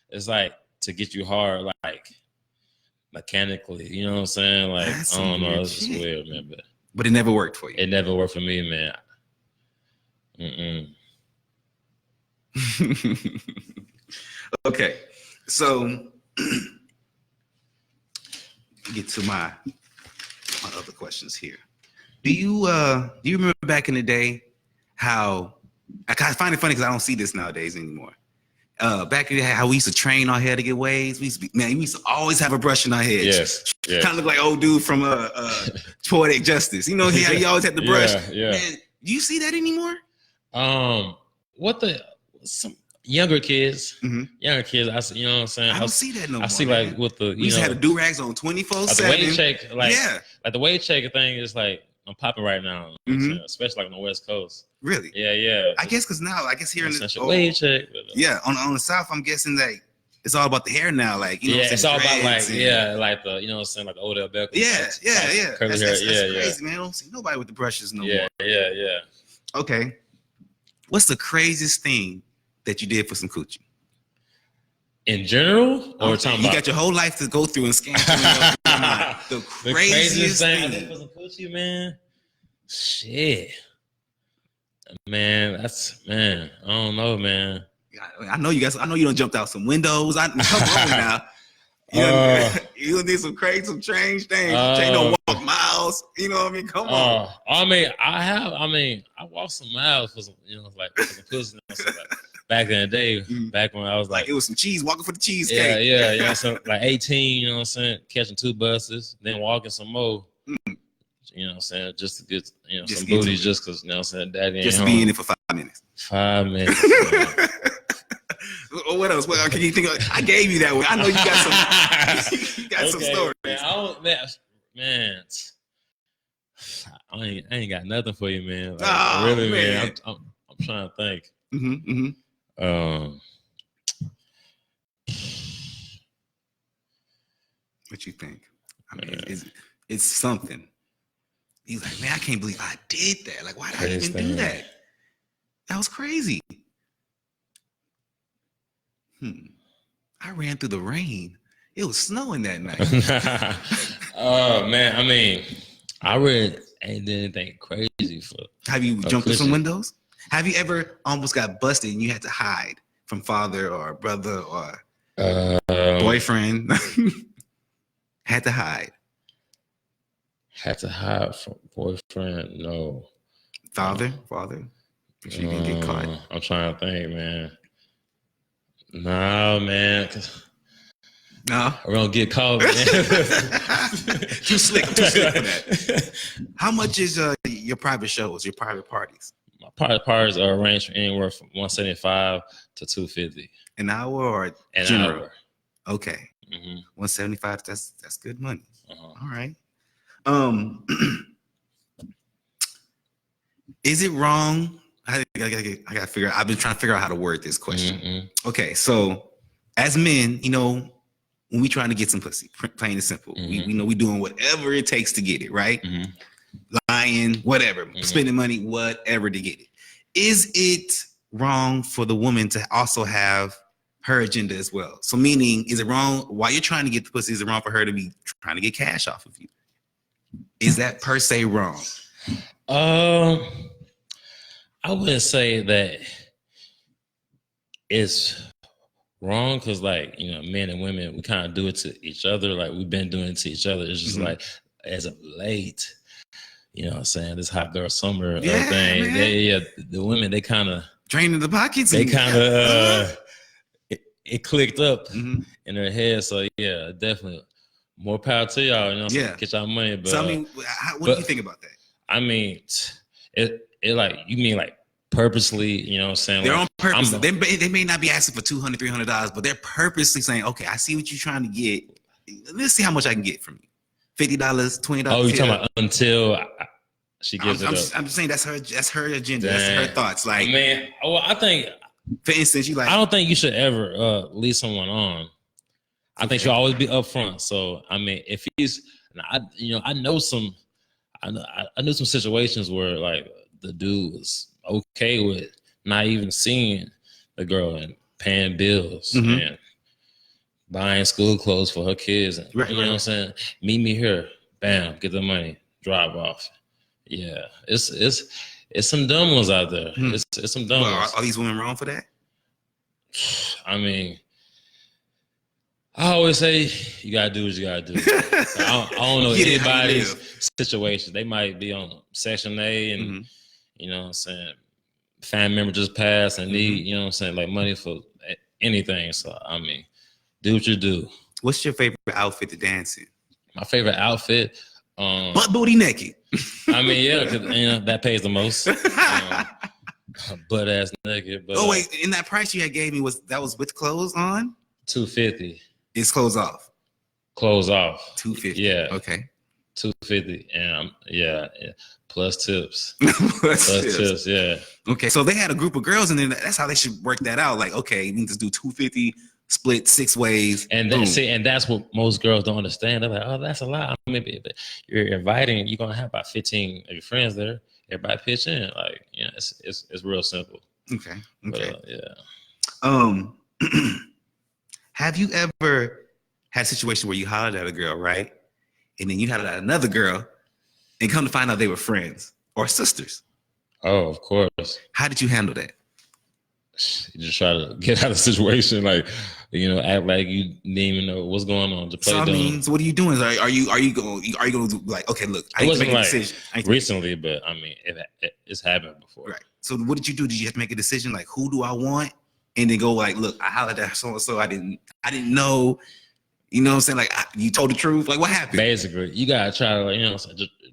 It's like to get you hard, like mechanically. You know what I'm saying? Like That's I don't know. It's shit. just weird, man. But it never worked for you. It never worked for me, man. Okay, so get to my other questions here. Do you remember back in the day how I find it funny because I don't see this nowadays anymore. Back in the day, how we used to train our hair to get waves. We used to always have a brush in our head. Yes. Kind of look like old dude from Poetic Justice. You know, he always had the brush. Yeah. Man, do you see that anymore? Some younger kids, you know what I'm saying? I don't see that no more. I see like with the, we used to have the do-rags on 24/7. The wave check, like the wave check thing is like, I'm popping right now, especially like on the West Coast. Really? Yeah. I guess because now, here in the wave check. On the South, I'm guessing like it's all about the hair now. Like it's all about like like the you know what I'm saying, like the Odell Beckham. Yeah. Curly That's hair. crazy, man. I don't see nobody with the brushes no more. Yeah. Okay. What's the craziest thing that you did for some coochie? In general, or talking you about? got your whole life to go through and scan through your mind. The craziest thing I did for some coochie, man. Shit, man. I don't know, man. I know you guys. I know you done jumped out some windows. Come on now. You did some crazy, some strange things. You don't walk miles. You know what I mean? Come on. I walked some miles for some, like for some pussy. Back in the day, back when I was like it was some cheese, walking for the cheesecake. Yeah. So like 18, you know what I'm saying, catching 2 buses, then walking some more. You know what I'm saying, just to get some booty, just because you know what I'm saying, daddy ain't just home. Be in it for 5 minutes. 5 minutes. What else? What can you think of? I gave you that one. I know you got some. You got some stories. Man, I ain't got nothing for you, man. Like, Oh, really, man. I'm trying to think. Mm-hmm, mm-hmm. What you think? I mean, it's something. He's like, man, I can't believe I did that. Like, why did I even do that? That was crazy. I ran through the rain. It was snowing that night. Oh man, I mean, I really ain't did anything crazy for. Have you jumped through some windows? Have you ever almost got busted and you had to hide from father or brother or boyfriend? Had to hide. Had to hide from boyfriend? No. Father? If you didn't get caught. I'm trying to think, man. No, man. No, we're gonna get caught, man. Too slick for that. How much is your private shows, your private parties? My private parties are ranged from anywhere from $175 to $250 an hour, or an general? Hour. Okay, $175. That's good money. All right. Is it wrong? I gotta figure out. I've been trying to figure out how to word this question. Okay, so as men, you know, when we trying to get some pussy, plain and simple, we know we doing whatever it takes to get it, right? Lying, whatever, spending money, whatever to get it. Is it wrong for the woman to also have her agenda as well? So meaning, is it wrong while you're trying to get the pussy? Is it wrong for her to be trying to get cash off of you? Is that per se wrong? I wouldn't say that it's wrong, because, like, you know, men and women, we kind of do it to each other. Like, we've been doing it to each other. It's just like, as of late, you know what I'm saying, this hot girl summer thing. The women, they kind of draining the pockets. They kind of it clicked up in their head. So yeah, definitely more power to y'all. You know, get y'all money. But so, I mean, what do you think about that? I mean, it like, you mean like purposely, you know what I'm saying? They're like, on purpose. They may not be asking for $200, $300, but they're purposely saying, okay, I see what you're trying to get. Let's see how much I can get from you. $50, $20. Oh, you're talking about until she gives it up. I'm just saying that's her agenda. Damn. That's her thoughts. Like, man, well, I think, for instance, you like, I don't think you should ever lead someone on. I think you'll always be upfront. So I mean, if he's, I know some situations where, like, the dude was okay with not even seeing the girl and paying bills and buying school clothes for her kids. And, you know what I'm saying? Meet me here. Bam, get the money, drive off. Yeah, it's some dumb ones out there. It's some dumb ones. Are these women wrong for that? I mean, I always say you gotta do what you gotta do. I don't know anybody's situation. They might be on Section A and you know what I'm saying, family member just passed and need, you know what I'm saying, like, money for anything. So I mean, do what you do. What's your favorite outfit to dance in? My favorite outfit, butt booty naked. I mean, yeah, because that pays the most. Butt ass naked. But, wait, in that price you had gave me, was with clothes on? $250. It's clothes off. Clothes off. $250. Yeah. Okay. $250, and yeah, plus tips. plus tips. Yeah. Okay, so they had a group of girls, and then that's how they should work that out. Like, okay, you need to do $250, split 6 ways, and that's what most girls don't understand. They're like, oh, that's a lot. I mean, you're inviting, you're gonna have about 15 of your friends there. Everybody pitch in. Like, yeah, it's real simple. Okay. But, yeah. Have you ever had a situation where you hollered at a girl, right? And then you hollered at another girl, and come to find out they were friends or sisters? Oh, of course. How did you handle that? You just try to get out of the situation, like, you know, act like you didn't even know what's going on. To play so what are you doing? Are you going to be like, okay, look, I need to make a decision? Recently, but I mean, it's happened before. Right. So what did you do? Did you have to make a decision, like, who do I want? And then go like, look, I hollered at so and so. I didn't know. You know what I'm saying? Like, you told the truth. Like, what happened? Basically, you gotta try to, like, you know,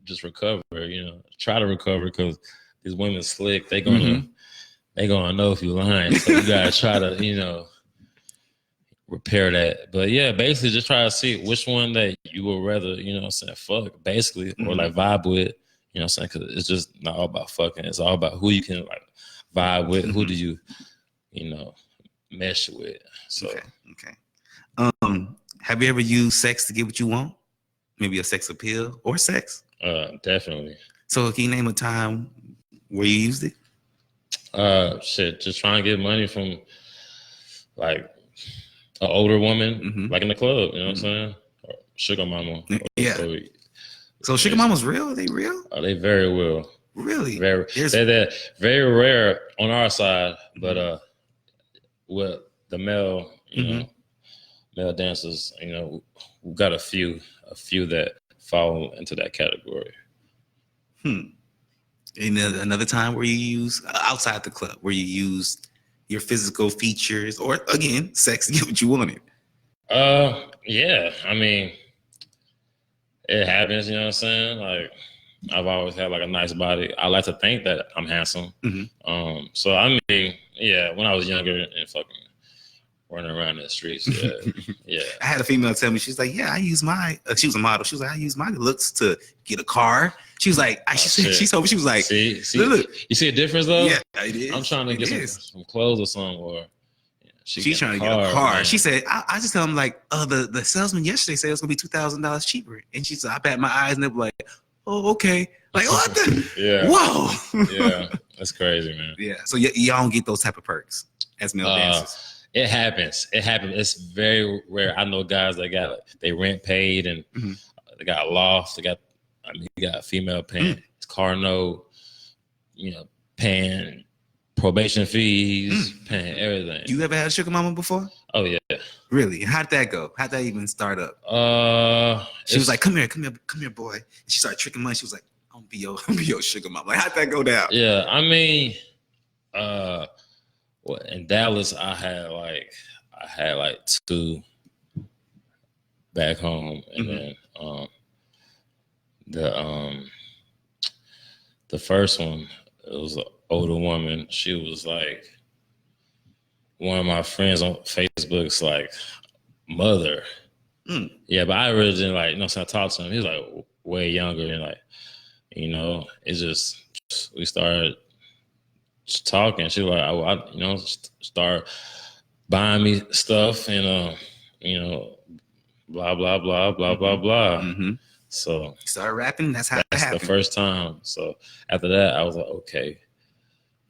just recover. You know, try to recover, because these women slick. They gonna know if you're lying. So you gotta try to, you know, repair that. But yeah, basically, just try to see which one that you would rather, you know what I'm saying, fuck, basically, or like vibe with. You know what I'm saying? Because it's just not all about fucking. It's all about who you can like vibe with. Who do you, mesh with? So, okay. Have you ever used sex to get what you want? Maybe a sex appeal or sex? definitely. So can you name a time where you used it? Just trying to get money from like an older woman, like in the club. You know what I'm saying? Or sugar mama. Yeah. So sugar mamas real? Are they real? They very well. Really? They're very rare on our side, but with the male, male dancers, we got a few that fall into that category. And another time where you use outside the club, where you used your physical features or again sex to get what you wanted. Yeah. I mean, it happens. You know what I'm saying? Like, I've always had like a nice body. I like to think that I'm handsome. So I mean, yeah, when I was younger and fucking running around in the streets, yeah. I had a female tell me, she's like, yeah, I use my. She was a model. She was like, I use my looks to get a car. She was like, she told me, she was like, see, look, you see a difference though? Yeah, it is. I'm trying to get some clothes or something, or she's trying to get a car. Man. She said, I just tell them like, the salesman yesterday said it was gonna be $2,000 cheaper, and she said, I bat my eyes and they were like, oh, okay, like what the? Yeah. Whoa. Yeah, that's crazy, man. Yeah. So y'all don't get those type of perks as male dancers. It happens. It's very rare. I know guys that got they rent paid and they got a loft. They got a female paying his car note, paying probation fees, paying everything. You ever had a sugar mama before? Oh yeah. Really? How'd that go? How'd that even start up? She was like, come here, boy. And she started tricking money. She was like, I'm gonna be your sugar mama. Like, how'd that go down? Yeah, I mean, in Dallas, I had like two back home, and then the first one, it was an older woman. She was like one of my friends on Facebook's like mother. Yeah, but I really didn't so I talked to him. He was like way younger, and like, it's just we started talking. She was like, start buying me stuff, and blah blah blah blah blah blah. So started rapping. That's how it happened. The first time. So after that, I was like, okay.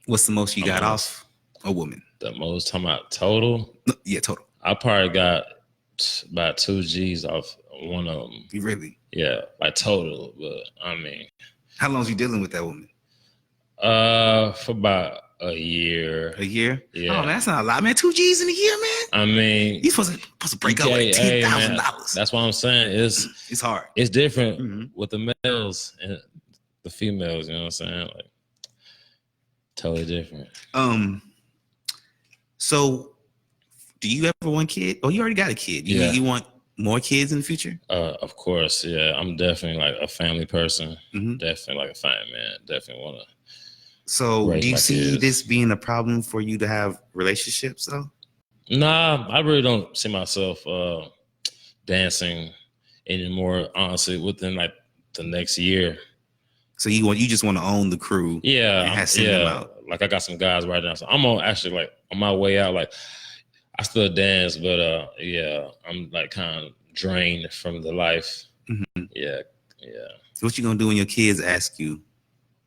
What's the most you got off a woman? The most time out total? Yeah, total. I probably got about 2 G's off one of them. You really? Yeah, like total. But I mean, how long was you dealing with that woman? For about a year. A year? Yeah. Oh man, that's not a lot, man. 2 G's in a year, man. I mean, you supposed to break up like $10,000. That's what I'm saying. It's hard. It's different with the males and the females. You know what I'm saying? Like, totally different. So, do you ever want a kid? Oh, you already got a kid. You want more kids in the future? Of course, yeah. I'm definitely like a family person. Definitely like a family man. Definitely want to. So, do you see this being a problem for you to have relationships, though? Nah, I really don't see myself dancing anymore. Honestly, within like the next year. So you just want to own the crew? Yeah, them out. Like I got some guys right now, so I'm on my way out. Like I still dance, but I'm like kind of drained from the life. Yeah. So what you gonna do when your kids ask you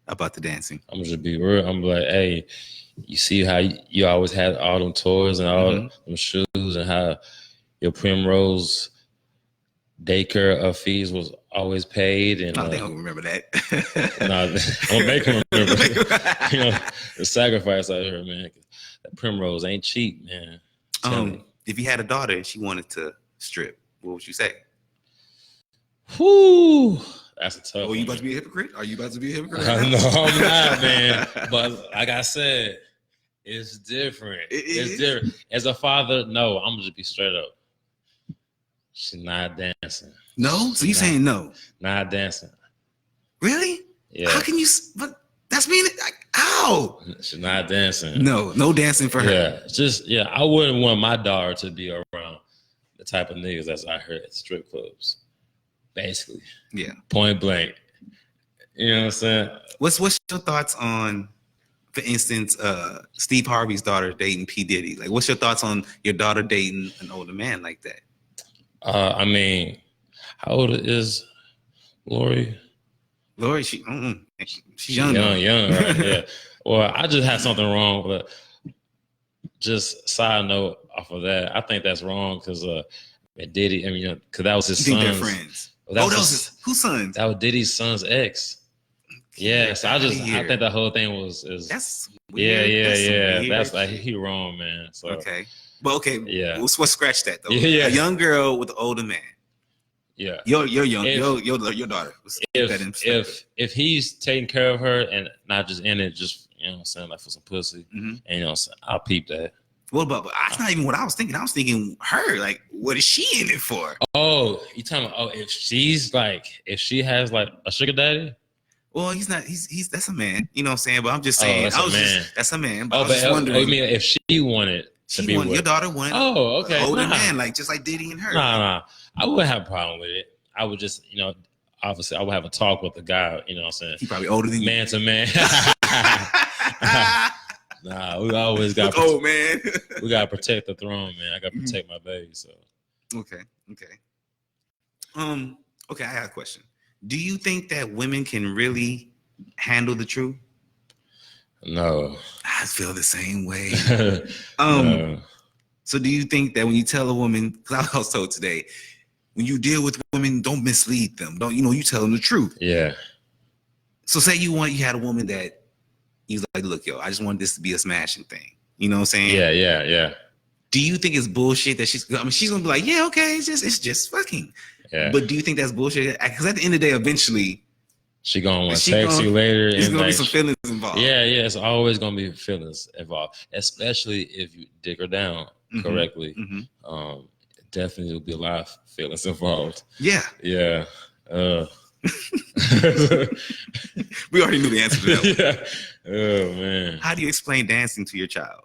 about the dancing? I'm gonna just be real. I'm like, hey, you see how you always had all them toys and all them shoes, and how your Primrose daycare fees was always paid, and they don't remember that. I'm gonna make them remember. The sacrifice out here, man. That Primrose ain't cheap, man. If you had a daughter and she wanted to strip, what would you say? Whoo, that's a tough. Oh, you about to be a hypocrite? Are you about to be a hypocrite? No, I'm not, man. But like I said, it's different. It's different. As a father, no, I'm gonna just be straight up. She's not dancing. No? So you saying no? Not dancing. Really? Yeah. How can you? But that's mean. How? She's not dancing. No dancing for her. Yeah, just I wouldn't want my daughter to be around the type of niggas that's out here at strip clubs. Basically. Yeah. Point blank. You know what I'm saying? What's your thoughts on, for instance, Steve Harvey's daughter dating P. Diddy? Like, what's your thoughts on your daughter dating an older man like that? I mean, how old is Lori? Lori, she's young. Young, right? Yeah. Well, I just had something wrong, but just side note off of that, I think that's wrong because Diddy, I mean, because that was his You son. think they're friends? That was his, whose sons? That was Diddy's son's ex. Yeah, so I think the whole thing was that's weird. Yeah. That's like he wrong, man. So okay, but okay, yeah. We'll scratch that though. Yeah. A young girl with an older man. Yeah, you're young. Your daughter. If he's taking care of her and not just in it, just you know what I'm saying, like for some pussy, and you know what I'm saying, I'll peep that. Well, but that's not even what I was thinking. I was thinking her. Like, what is she in it for? Oh, you talking about? Oh, if she has like a sugar daddy. Well, he's not. He's that's a man. You know what I'm saying? But I'm just saying. That's a man. But I was just wondering. I mean, if she wanted to be with your daughter wanted. Oh, okay. Older man, like just like Diddy and her. Nah. I wouldn't have a problem with it. I would just, you know, obviously I would have a talk with the guy. You know what I'm saying? He probably older than you. Man to man. Nah, we always got. Oh man, we gotta protect the throne, man. I gotta protect my baby. So. Okay. Okay. I have a question. Do you think that women can really handle the truth? No. I feel the same way. No. So do you think that when you tell a woman, because I was told today, when you deal with women, don't mislead them. You tell them the truth. Yeah. So say you had a woman that you was like, look, yo, I just want this to be a smashing thing. You know what I'm saying? Yeah. Do you think it's bullshit that she's gonna be like, yeah, okay, it's just fucking. Yeah. But do you think that's bullshit? Because at the end of the day, eventually, she gonna want to text you later. There's gonna be some feelings involved. Yeah, it's always gonna be feelings involved, especially if you dig her down correctly. Definitely will be a lot of feelings involved. Yeah. We already knew the answer to that. Yeah. Oh man. How do you explain dancing to your child?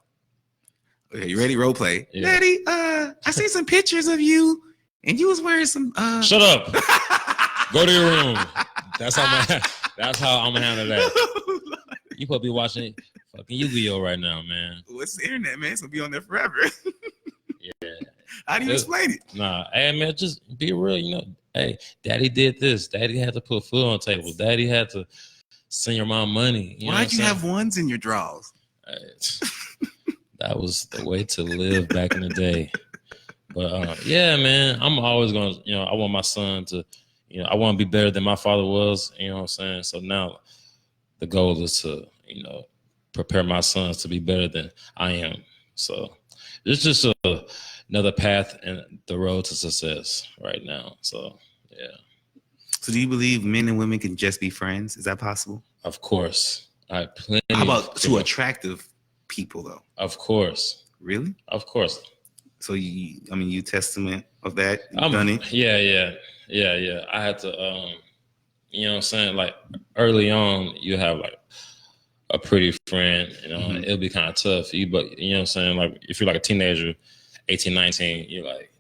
Okay, you ready? Role play. Yeah. Daddy, I see some pictures of you, and you was wearing some. Shut up. Go to your room. That's how I'm gonna handle that. You probably be watching fucking Yu-Gi-Oh right now, man. What's the internet, man? It's gonna be on there forever. Yeah. How do you explain it? Nah, hey man, just be real. You know, hey, daddy did this. Daddy had to put food on the table. Daddy had to send your mom money. Why'd you have ones in your drawers? That was the way to live back in the day. But yeah, man, I'm always gonna, I want my son to, I want to be better than my father was. You know what I'm saying? So now the goal is to, prepare my sons to be better than I am. So it's just another path and the road to success right now. So yeah. So do you believe men and women can just be friends? Is that possible? Of course. How about two attractive people though? Of course. Really? Of course. So you testament of that? You've done it? Yeah. I had to, you know what I'm saying? Like early on, you have like a pretty friend, it'll be kind of tough for you, but you know what I'm saying? Like if you're like a teenager, 18, 19, you're like,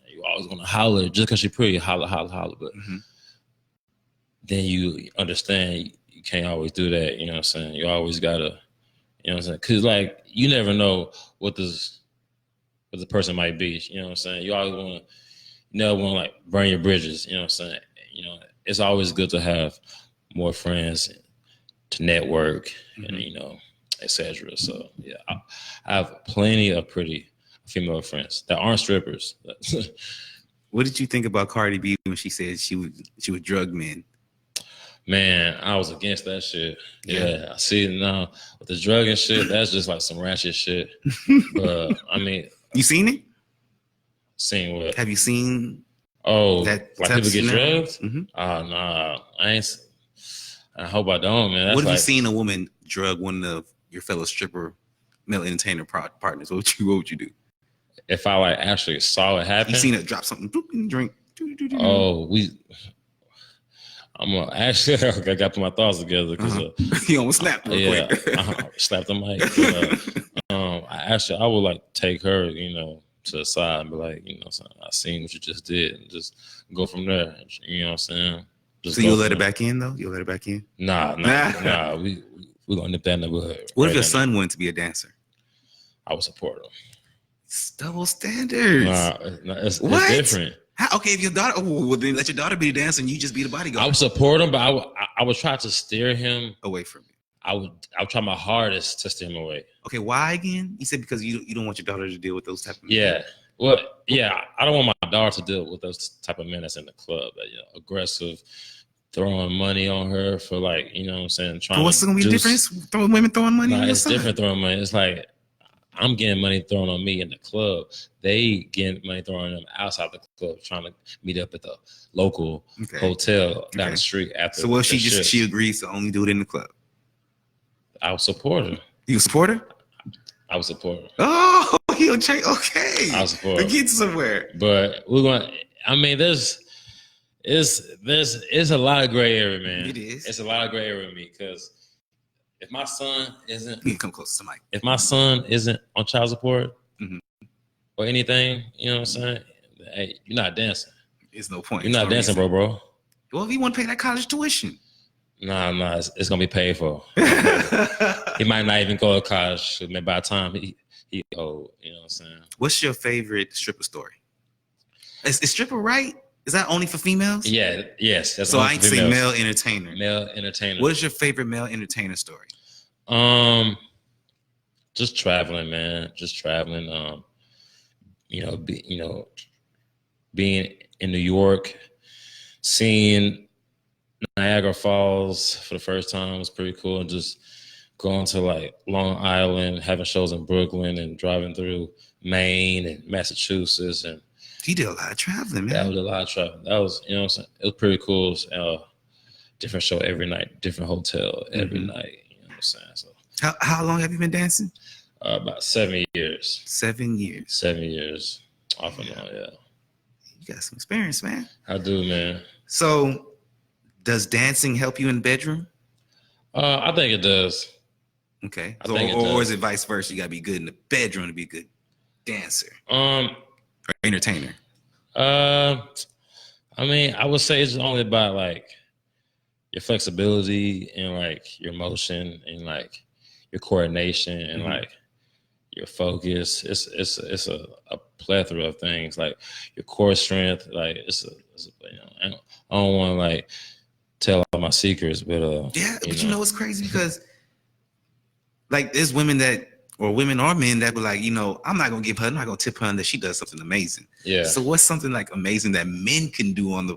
you always want to holler just because you're pretty, holler. But then you understand you can't always do that. You know what I'm saying? You always gotta, you know what I'm saying? Cause like, you never know what the person might be. You know what I'm saying? You always want to, never want to like burn your bridges. You know what I'm saying? It's always good to have more friends to network and, etc. So yeah, I have plenty of pretty female friends that aren't strippers. What did you think about Cardi B when she said she would drug men? Man, I was against that shit. Yeah, I see it now with the drug and shit. That's just like some ratchet shit. But I mean, you seen it? Seen what? Have you seen? Oh, that like people get drugged? Oh no, I ain't. I hope I don't, man. That's what if you seen a woman drug one of your fellow stripper, male entertainer partners? What would you do? If I like actually saw it happen, you seen it drop something and drink. Oh, I'm gonna actually. I got to put my thoughts together because you almost snapped real quick. Slapped the mic. I would like take her, to the side and be like, I seen what you just did, and just go from there. You know what I'm saying? Just So you'll let her back in though? You'll let her back in? Nah. We're gonna nip that in the bud. What if your son wanted to be a dancer? I would support him. It's double standards. It's What? different. Okay, if your daughter, well, then let your daughter be the dancer and you just be the bodyguard. I would support him, but I would try to steer him away from it. I would try my hardest to steer him away. Okay, why again? You said because you don't want your daughter to deal with those type of men. Yeah. Well, yeah, I don't want my daughter to deal with those type of men that's in the club, that, aggressive, throwing money on her for what I'm saying, trying. But what's going to be the difference? Throwing money on your it's son? Different throwing money. It's like I'm getting money thrown on me in the club. They getting money thrown on them outside the club, trying to meet up at the local hotel down the street after. So she agrees to only do it in the club. I would support her. You support her? I would support her. Oh, he'll change. Okay. I would support her. To get somewhere. But we're going. I mean, there's a lot of gray area, man. It is. It's a lot of gray area with me because if my son isn't, you come close to Mike. If my son isn't on child support or anything, you know what I'm saying? Hey, you're not dancing. It's no point. You're not dancing, bro. Well, if you want to pay that college tuition. Nah, it's gonna be paid for. He might not even go to college. Maybe by the time he old, you know what I'm saying? What's your favorite stripper story? Is stripper right? Is that only for females? Yeah, yes. That's so I ain't say male entertainer. Male entertainer. What is your favorite male entertainer story? Just traveling, man. Just traveling. Being in New York, seeing Niagara Falls for the first time was pretty cool. And just going to Long Island, having shows in Brooklyn, and driving through Maine and Massachusetts. And you did a lot of traveling, man. That was a lot of traveling. That was, you know what I'm saying? It was pretty cool. Different show every night, different hotel every night. You know what I'm saying? So how long have you been dancing? About 7 years. 7 years. 7 years. Off and on, yeah. You got some experience, man. I do, man. So does dancing help you in the bedroom? I think it does. Okay. Or is it vice versa? You gotta be good in the bedroom to be a good dancer. Or entertainer. I mean, I would say it's only about your flexibility and your motion and your coordination and your focus. It's a plethora of things, your core strength. I don't want to tell all my secrets, but you know what's crazy, because there's women or men that were I'm not gonna tip her unless she does something amazing. Yeah. So what's something amazing that men can do on the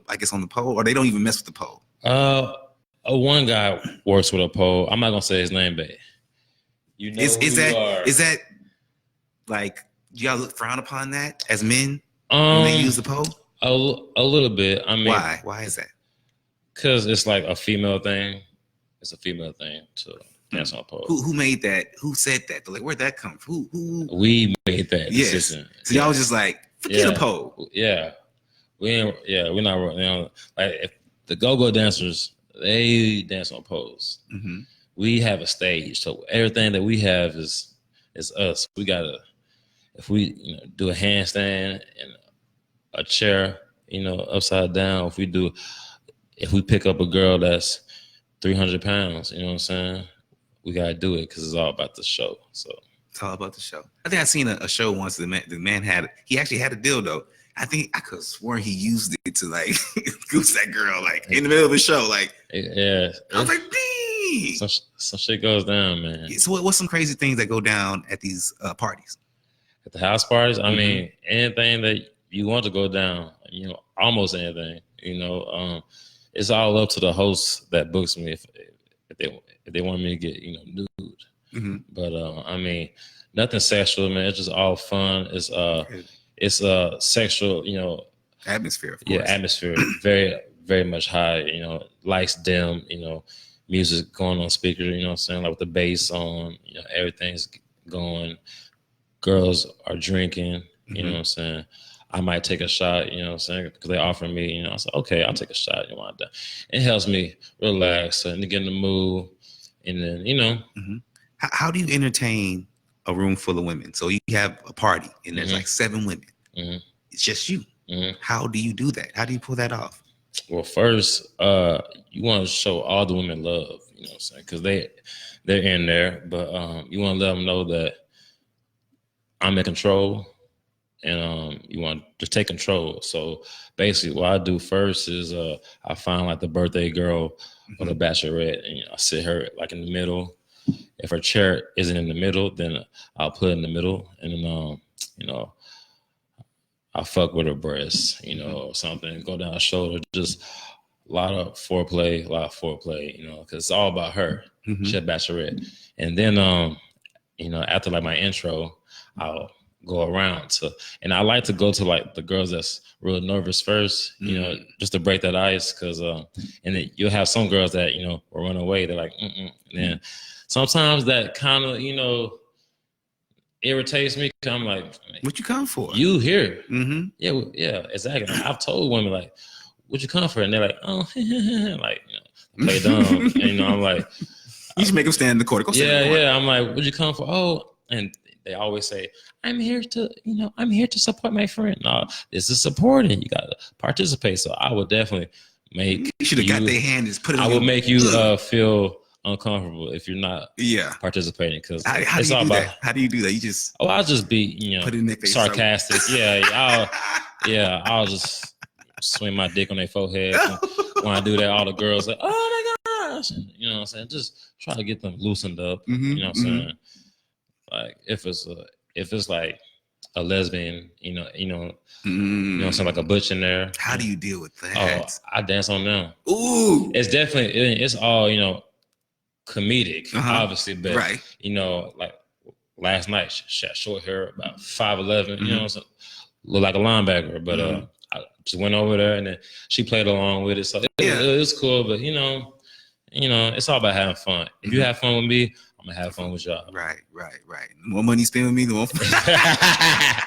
pole, or they don't even mess with the pole? One guy works with a pole. I'm not gonna say his name, but is that y'all look frown upon that as men when they use the pole? A little bit. I mean, why is that? Because it's a female thing. It's a female thing to dance on a pole. Who made that? Who said that? Where'd that come from? Who? We made that decision. So y'all was just forget a pole. Yeah. We're not if the go-go dancers, they dance on poles. Mm-hmm. We have a stage, so everything that we have is us. We gotta, if we do a handstand and a chair, upside down. If we pick up a girl that's 300 pounds, you know what I'm saying? We gotta do it because it's all about the show. So it's all about the show. I think I seen a show once. The man he actually had a dildo. I think I could have sworn he used it to goose that girl in the middle of the show. Yeah, I was dang. Some shit goes down, man. So what's some crazy things that go down at these parties? At the house parties, I mean, anything that you want to go down, almost anything. It's all up to the host that books me if they want me to get nude. Mm-hmm. But I mean, nothing sexual, man. It's just all fun. It's a sexual, atmosphere. Of course. Yeah, atmosphere. Very, very much high. Lights dim. Music going on speakers. You know what I'm saying? With the bass on. Everything's going. Girls are drinking. You know what I'm saying? I might take a shot, you know what I'm saying? Because they offer me, I said, okay, I'll take a shot. It helps me relax and to get in the mood. And then, How do you entertain a room full of women? So you have a party and there's 7 women. It's just you. How do you do that? How do you pull that off? Well, first, you want to show all the women love, you know what I'm saying? Because they're in there, but you want to let them know that I'm in control, and you want to take control. So basically, what I do first is I find like the birthday girl or the bachelorette, and I sit her like in the middle. If her chair isn't in the middle, then I'll put it in the middle, and then I'll fuck with her breasts, or something, go down her shoulder, just a lot of foreplay, because it's all about her. She's a bachelorette. And then, after like my intro, I'll go around and I like to go to like the girls that's real nervous first, just to break that ice. Cause, and then you'll have some girls that, will run away. They're like, mm-mm. And then sometimes that kind of, irritates me. Cause I'm like, what you come for? You here. Yeah, exactly. I've told women like, what you come for? And they're like, oh, like, play dumb. And I'm like, you should make them stand in the corner. Yeah. I'm like, what you come for? Oh, and they always say, I'm here to support my friend. No, this is supporting. You gotta participate. So I would definitely make you should have got their hand and put it on. I would make you feel uncomfortable if you're not participating, because it's all about how do you do that? You just I'll just be put it in their face, sarcastic. I'll just swing my dick on their forehead. When I do that, all the girls like, oh my gosh, you know what I'm saying? Just try to get them loosened up. You know what I'm saying? Like if it's like a lesbian, you know what I'm saying, like a butch in there. How do you deal with that? Oh, I dance on them. Ooh, it's definitely it's all comedic, obviously, but like last night, she had short hair, about 5'11", so look like a linebacker. But I just went over there, and then she played along with it. So it was cool. But it's all about having fun. If you have fun with me, I'm gonna have fun with y'all. Right. The more money you spend with me, the more the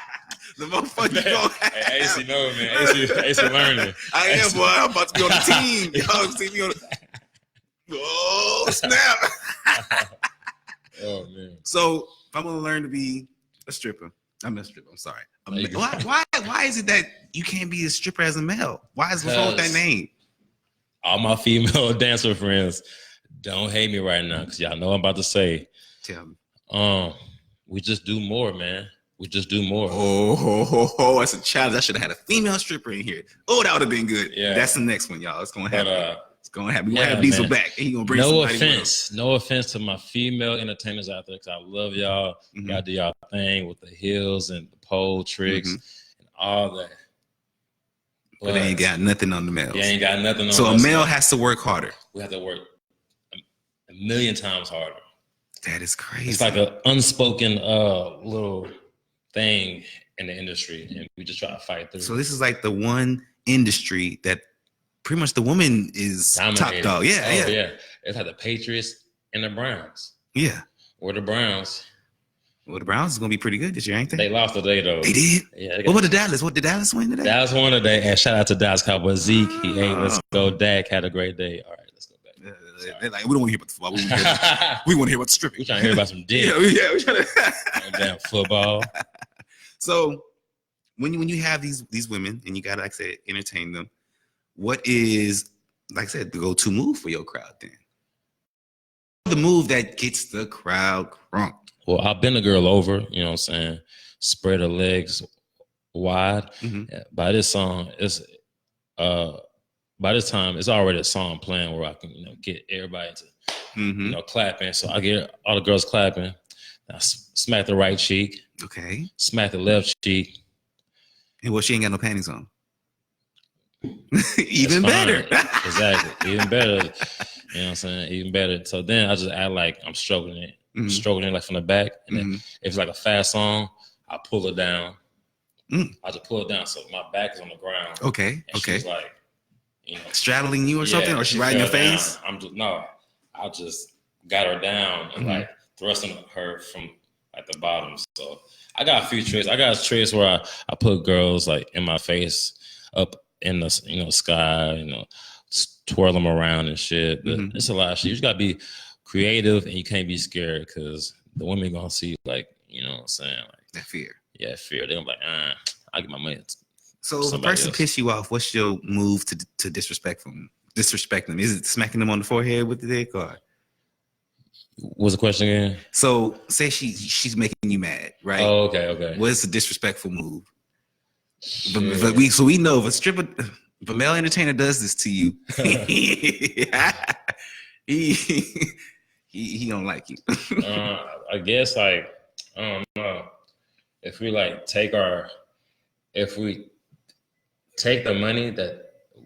more fun you gonna have. Hey, Acey, know man. Acey learning. I am, boy. I'm about to be on the team. Y'all see me on the... Oh, snap. Oh, man. So if I'm going to learn to be a stripper, I'm sorry. Why is it that you can't be a stripper as a male? What's wrong with that name? All my female dancer friends, don't hate me right now, because y'all know I'm about to say. Tell me. We just do more, man. We just do more. Oh, that's a challenge. I should have had a female stripper in here. Oh, that would have been good. Yeah. That's the next one, y'all. It's going to happen. It's going to happen. We're going to have Diesel back. And he's going to bring No offense to my female entertainers out there, because I love y'all. Y'all do y'all thing with the heels and the pole tricks and all that. But they ain't got nothing on the males. They ain't got nothing on So a male has to work harder. We have to work a million times harder. That is crazy. It's like an unspoken little thing in the industry, and we just try to fight through. So this is like the one industry that pretty much the woman is dominated. Top dog. Yeah. It's like the Patriots and the Browns. Yeah. Or the Browns. Well, the Browns is going to be pretty good this year, ain't they? They lost today, though. They did? Yeah. What about the Dallas? What did Dallas win today? Dallas won today, and shout out to Dallas Cowboys. Zeke, he ate. Let's go. Dak had a great day. All right, let's go back. They're like, we don't want to hear about the football. We want to hear about the stripping. We trying to hear about some dick. We're trying to... damn football. So when you have these women and you got to, like I said, entertain them, what is, like I said, the go-to move for your crowd then? The move that gets the crowd crunk. Well, I'll bend a girl over, you know what I'm saying? Spread her legs wide. By this time, it's already a song playing where I can, get everybody to, clapping. So I get all the girls clapping. I smack the right cheek. Okay. Smack the left cheek. And she ain't got no panties on. Even better. Exactly. Even better. You know what I'm saying? Even better. So then I just act like I'm stroking it. Stroking it like from the back. And then if it's like a fast song, I pull it down. I just pull it down so my back is on the ground. Okay. And she's like, straddling you or something? Or she riding your face? I just got her down and like thrusting her from like the bottom. So I got a few tricks. I got tricks where I put girls like in my face up in the sky, twirl them around and shit. But it's a lot of shit. You just gotta be creative and you can't be scared, because the women gonna see like, you know what I'm saying? Like that fear. Yeah, fear. They're gonna be like, I get my money. So if a somebody person else. piss you off, what's your move to disrespect them? Disrespect them? Is it smacking them on the forehead with the dick, or? What's the question again? So say she's making you mad, right? Oh, okay. What's the disrespectful move? Shit. But we know if a stripper, if a male entertainer does this to you, he don't like you. I guess like I don't know if we take the money that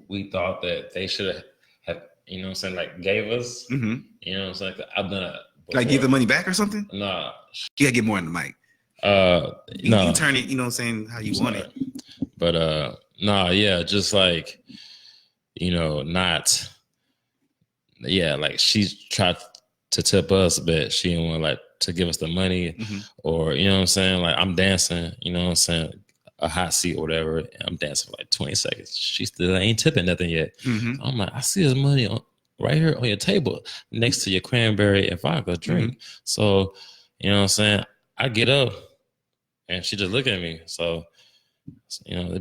we thought that they should have, you know what I'm saying, like gave us, Mm-hmm. you know what I'm saying? I've done it before. Like give the money back or something? Nah. You gotta get more in the mic. No. You turn it, you know what I'm saying, how you want it. But yeah, just like, you know, not, yeah, like she's tried to tip us, but she didn't want like to give us the money, or, you know what I'm saying? Like I'm dancing, you know what I'm saying? A hot seat or whatever. And I'm dancing for like 20 seconds. She still ain't tipping nothing yet. Mm-hmm. I'm like, I see this money right here on your table next to your cranberry and vodka drink. So, you know what I'm saying? I get up and she just look at me. So, you know,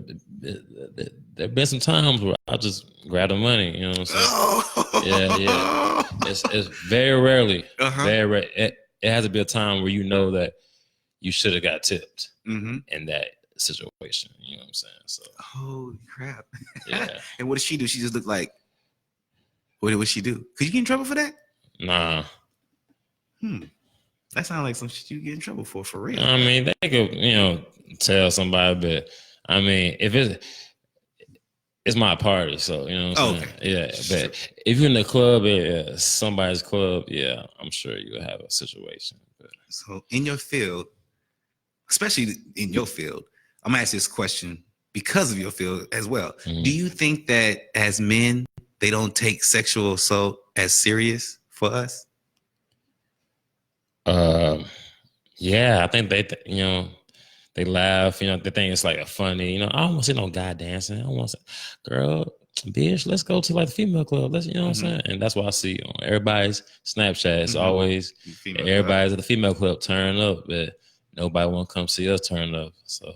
there been some times where I just grab the money, you know what I'm saying? Oh. Yeah. It's very rarely, very rare. It has to be a time where you know that you should have got tipped in that situation. You know what I'm saying? So, holy crap. Yeah. And what did she do? She just looked like, what did she do? Could you get in trouble for that? Nah. That sounds like some shit you get in trouble for real. I mean, they could, you know, tell somebody, but I mean, if it's my party, so you know what I'm saying? Yeah, but if you're in the club, somebody's club, yeah, I'm sure you'll have a situation. But. So in your field, especially in your field, I'm gonna ask this question because of your field as well. Do you think that as men, they don't take sexual assault as serious for us? Yeah, I think you know, they laugh, you know, they think it's like a funny, you know, I don't want to see no guy dancing. I don't want to say, girl, bitch, let's go to like the female club. Let's, you know what I'm saying? And that's what I see on everybody's Snapchat. It's always everybody's at the female club turning up, but nobody want to come see us turn up. So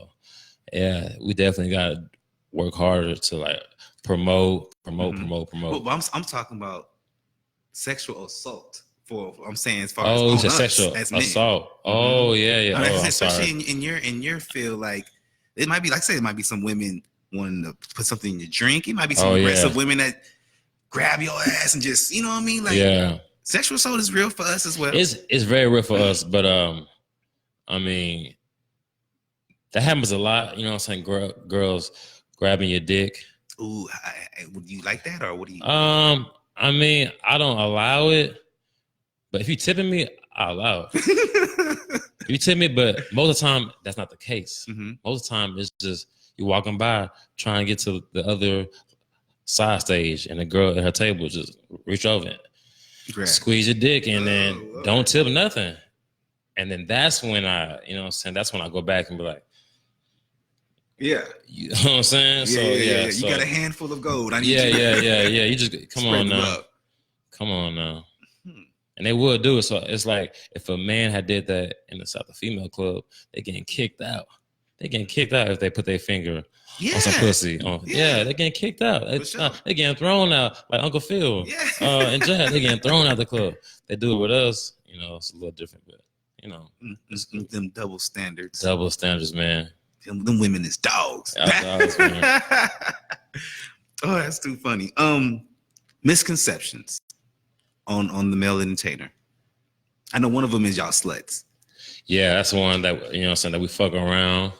yeah, we definitely got to work harder to like promote. Well, I'm talking about sexual assault. I'm saying as far as sexual as assault. Oh yeah. I mean, especially in your field, like it might be like say it might be some women wanting to put something in your drink. It might be some aggressive women that grab your ass and just, you know what I mean? Like sexual assault is real for us as well. It's very real for us, but I mean, that happens a lot. You know what I'm saying? Girls grabbing your dick. Ooh, would you like that, or what do you? I mean, I don't allow it, but if you tipping me, I allow it. If you tip me, but most of the time that's not the case. Most of the time it's just you walking by trying to get to the other side stage, and the girl at her table just reach over and squeeze your dick, and then don't tip nothing. And then that's when I, you know what I'm saying, that's when I go back and be like, yeah. You know what I'm saying? Yeah. So, you got a handful of gold. I need yeah. You just come on now. Come on now. And they would do it. So it's like if a man had did that in the South, the female club, they getting kicked out. They getting kicked out if they put their finger on some pussy. They getting kicked out. They getting thrown out like Uncle Phil and Jack. They getting thrown out the club. They do it with us. You know, it's a little different, but you know, them double standards. Double standards, man. Them women is dogs. Dogs, man. Oh, that's too funny. Misconceptions on the male entertainer. I know one of them is y'all sluts. Yeah, that's one that, you know what I'm saying, that we fuck around.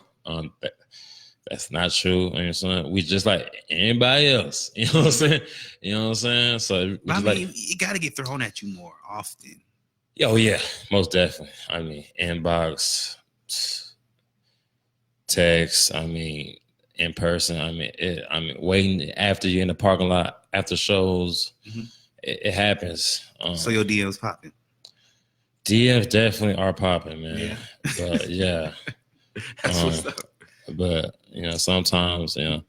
That's not true. You know what I'm saying? We just like anybody else. You know what I'm saying? You know what I'm saying? So I mean, it got to get thrown at you more often. Oh yeah, most definitely. I mean, inbox, text. I mean, in person. I mean, waiting after you in the parking lot after shows. It happens. So your DMs popping? DMs definitely are popping, man. Yeah. But yeah. That's what's up. But you know, sometimes, you know,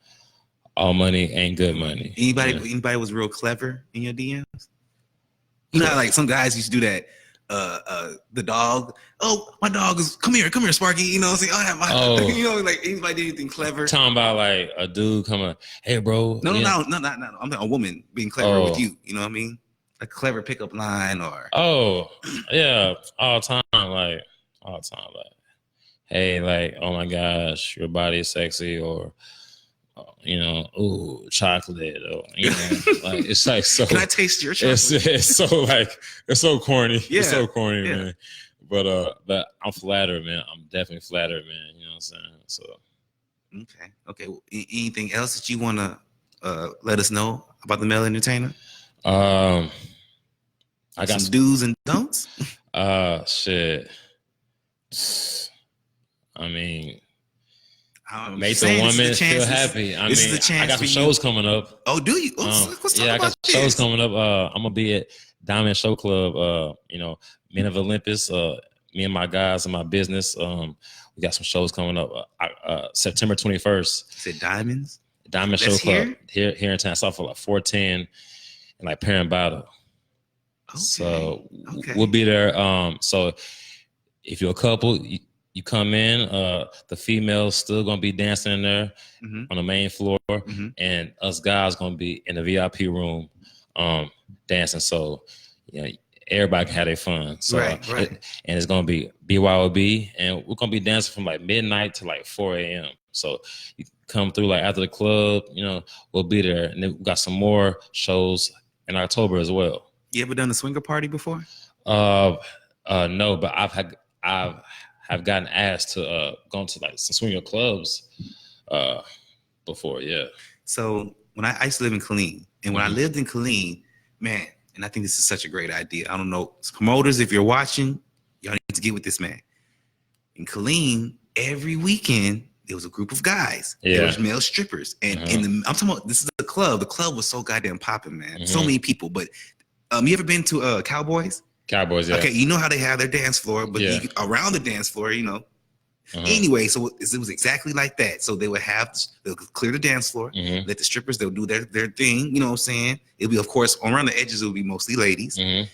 all money ain't good money. Anybody was real clever in your DMs? You know how like some guys used to do that the dog. Oh, my dog is come here, Sparky. You know what I'm saying? Oh. You know, like anybody did anything clever. Talking about like a dude coming, hey bro. No. Yeah. I'm talking a woman being clever with you. You know what I mean? A clever pickup line or Oh, yeah, all the time, like hey, like, oh my gosh, your body is sexy, or ooh, chocolate, or like it's like so. Can I taste your chocolate? It's so like it's so corny. Yeah. It's so corny, Yeah. man. But I'm flattered, man. I'm definitely flattered, man. You know what I'm saying? So okay. Well, anything else that you want to let us know about the male entertainer? I got some do's and don'ts. Shit. I mean, make the saying, woman feel happy. I this mean, is the chance I got some for shows you. coming up. Oh, do you? Let's talk I got about some shows coming up. I'm gonna be at Diamond Show Club. Men of Olympus. Me and my guys and my business. We got some shows coming up. September 21st. You said Diamonds? Diamond Show Club here in town. It's off for like 410 and like Parent Battle. Okay. So we'll be there. So if you're a couple, you come in. The females still gonna be dancing in there on the main floor, and us guys gonna be in the VIP room dancing. So everybody can have their fun. So right. And it's gonna be BYOB, and we're gonna be dancing from like midnight to like 4 a.m. So you come through like after the club, we'll be there, and then we got some more shows in October as well. You ever done a swinger party before? No, but I've gotten asked to go to like some swinger clubs before. Yeah. So when I used to live in Killeen, and when I lived in Killeen, man, and I think this is such a great idea. I don't know, promoters, if you're watching, y'all need to get with this man. In Killeen, every weekend there was a group of guys. Yeah. There was male strippers, and I'm talking about, this is the club. The club was so goddamn popping, man. So many people, but. You ever been to Cowboys? Cowboys, yeah. Okay, you know how they have their dance floor, but around the dance floor, Anyway, so it was exactly like that. So they'll clear the dance floor, let the strippers, they'll do their thing, you know what I'm saying? It'll be, of course, around the edges, it'll be mostly ladies. And,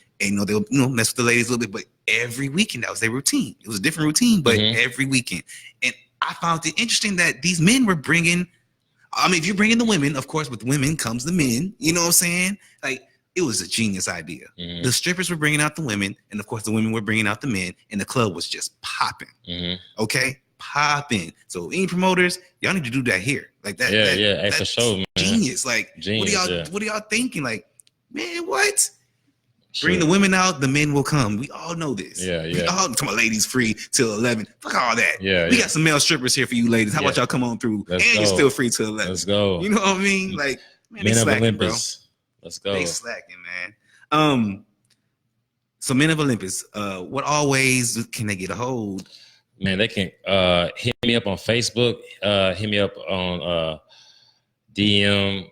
they'll, mess with the ladies a little bit, but every weekend, that was their routine. It was a different routine, but every weekend. And I found it interesting that these men were bringing, if you're bringing the women, of course, with women comes the men, you know what I'm saying? Like, it was a genius idea. The strippers were bringing out the women, and of course the women were bringing out the men, and the club was just popping. Okay, popping. So any promoters, y'all need to do that here, like that. That's a show, man. Genius. Like, genius, what are y'all thinking? Like, man, what? Bring the women out, the men will come. We all know this. We all talking about ladies free till 11. Fuck all that. We got some male strippers here for you ladies. How about y'all come on through? You're still free till 11. Let's go. You know what I mean? Like, man, Men of slacking, Olympus. Bro. Let's go. They slacking, man. So Men of Olympus, what all ways can they get a hold? Man, they can hit me up on Facebook, hit me up on DM.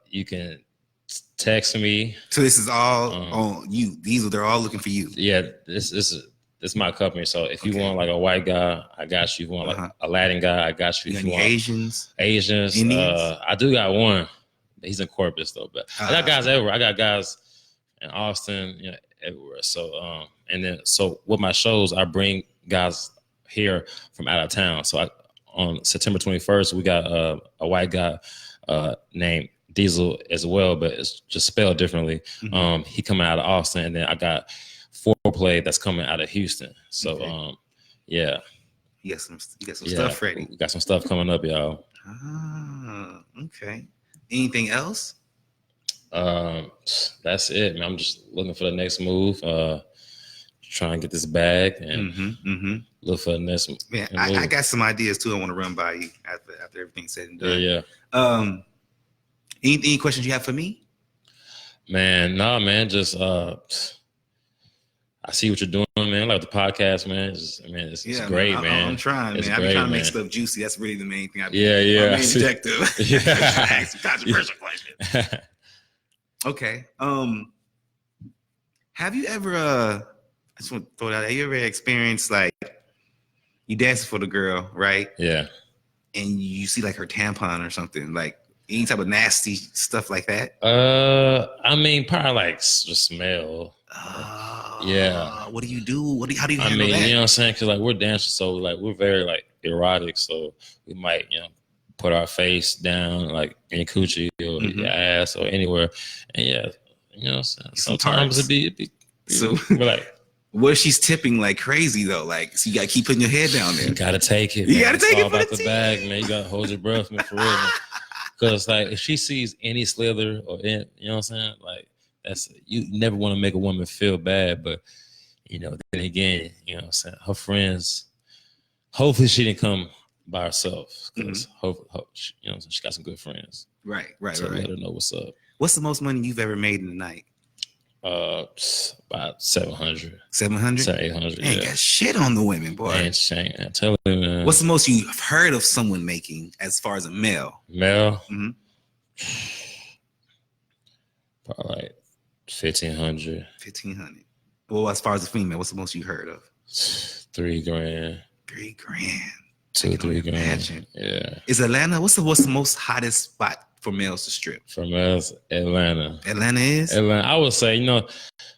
You can text me. So this is all on you. They're all looking for you. Yeah, this is my company. So if you want like a white guy, I got you. If you want like a Latin guy, I got you. You if got you any want Asians? I do got one. He's in Corpus though, but I got guys everywhere. I got guys in Austin, everywhere. So and then with my shows, I bring guys here from out of town. So on September 21st, we got a white guy named Diesel as well, but it's just spelled differently. He coming out of Austin, and then I got Foreplay that's coming out of Houston. So you got some stuff ready. We got some stuff coming up, y'all. Okay. Anything else? That's it, man. I'm just looking for the next move. Try and get this bag and look for the next. Man, I got some ideas too. I want to run by you after everything's said and done. Yeah. Any questions you have for me? Man, nah, man. Just I see what you're doing, man. I like the podcast, man. It's great, man. I'm trying, man. I'm trying to make stuff juicy. That's really the main thing. My main objective. Ask some controversial questions. Okay. Have you ever? I just want to throw it out. Have you ever experienced like you dancing for the girl, right? Yeah. And you see like her tampon or something, like any type of nasty stuff like that? I mean, probably like the smell. Yeah. What do you do? How do you I handle mean, that? you know what I'm saying? Because like we're dancers, so like we're very like erotic, so we might, put our face down like in your coochie or your ass or anywhere, and yeah, you know what I'm saying? Sometimes it'd be So we're like, where she's tipping like crazy though, like so you gotta keep putting your head down there. you gotta take it. You Man. gotta take it's it all for about the the team. bag, man. You gotta hold your breath, man, for real. Man. Because like if she sees any slither or you know what I'm saying, like that's you never want to make a woman feel bad, but then again, you know what I'm saying, her friends. Hopefully she didn't come by herself because she got some good friends. Right. Let her know what's up. What's the most money you've ever made in a night? About 700. 700? 800. Ain't got shit on the women, boy. Man, shame. I tell you, man. What's the most you've heard of someone making as far as a male? Male? Mm-hmm. Probably like 1,500. 1,500. Well, as far as a female, what's the most you heard of? $3 grand. $3 grand. $2-3 grand. Yeah. Is Atlanta? What's the most hottest spot for males to strip? For males, Atlanta. Atlanta is? Atlanta. I would say,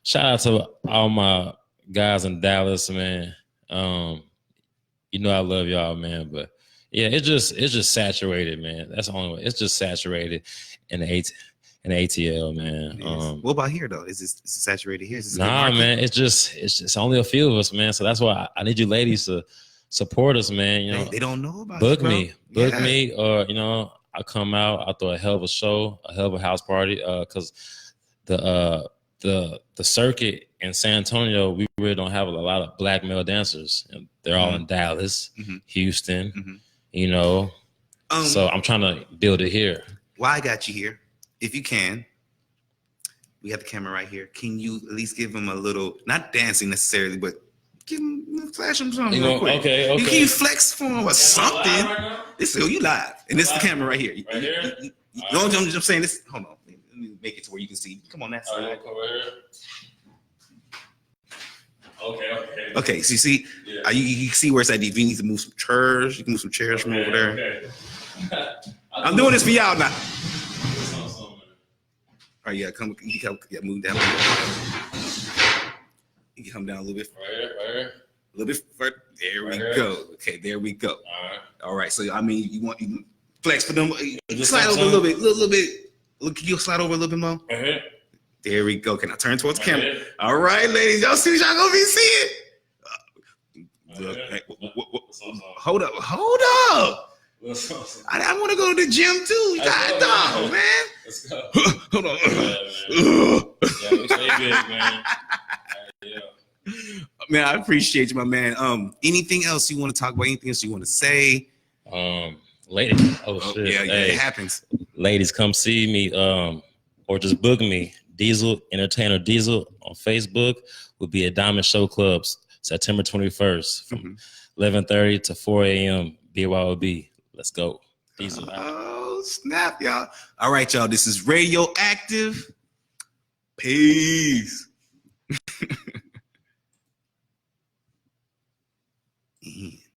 shout out to all my guys in Dallas, man. I love y'all, man. But yeah, it's just saturated, man. That's the only way. It's just saturated in the ATL, man. What about here though? Is it saturated here? Nah, man. It's only a few of us, man. So that's why I need you ladies to support us, man. They don't know about book you, book me, or I come out, I throw a hell of a show, a hell of a house party, because the circuit in San Antonio, we really don't have a lot of black male dancers, and they're all in Dallas, Houston, so I'm trying to build it here. Well, I got you here. If you can, we have the camera right here. Can you at least give him a little, not dancing necessarily, but give him, flash him something real quick. Okay. Can you flex for him or something? You live. And this is the camera right here. Right here? No, I'm saying this. Hold on. Let me make it to where you can see. Come on that side. Right here. Okay, so you see, you see where it's at. If you need to move some chairs, you can move some chairs from over there. Okay. I'm doing this for y'all now. All right, you can move down. You can come down a little bit. Right here. A little bit further. There we go. Okay, there we go. All right. So I mean, you can flex for them. Slide over a little bit. Look, can you slide over a little bit more? There we go. Can I turn towards the camera? All right, ladies, y'all see what y'all gonna be seeing? Hold up. I want to go to the gym too. God dog, man. Let's go. Hold on. Yeah, we stay good, man. Man, I appreciate you, my man. Anything else you want to talk about? Anything else you want to say? Ladies. Oh shit. Yeah, hey, it happens. Ladies, come see me. Or just book me. Diesel Entertainer Diesel on Facebook. Will be at Diamond Show Clubs September 21st from 11:30 to 4 a.m. BYOB. Let's go. Diesel. Oh snap, y'all! All right, y'all. This is Radioactive. Peace.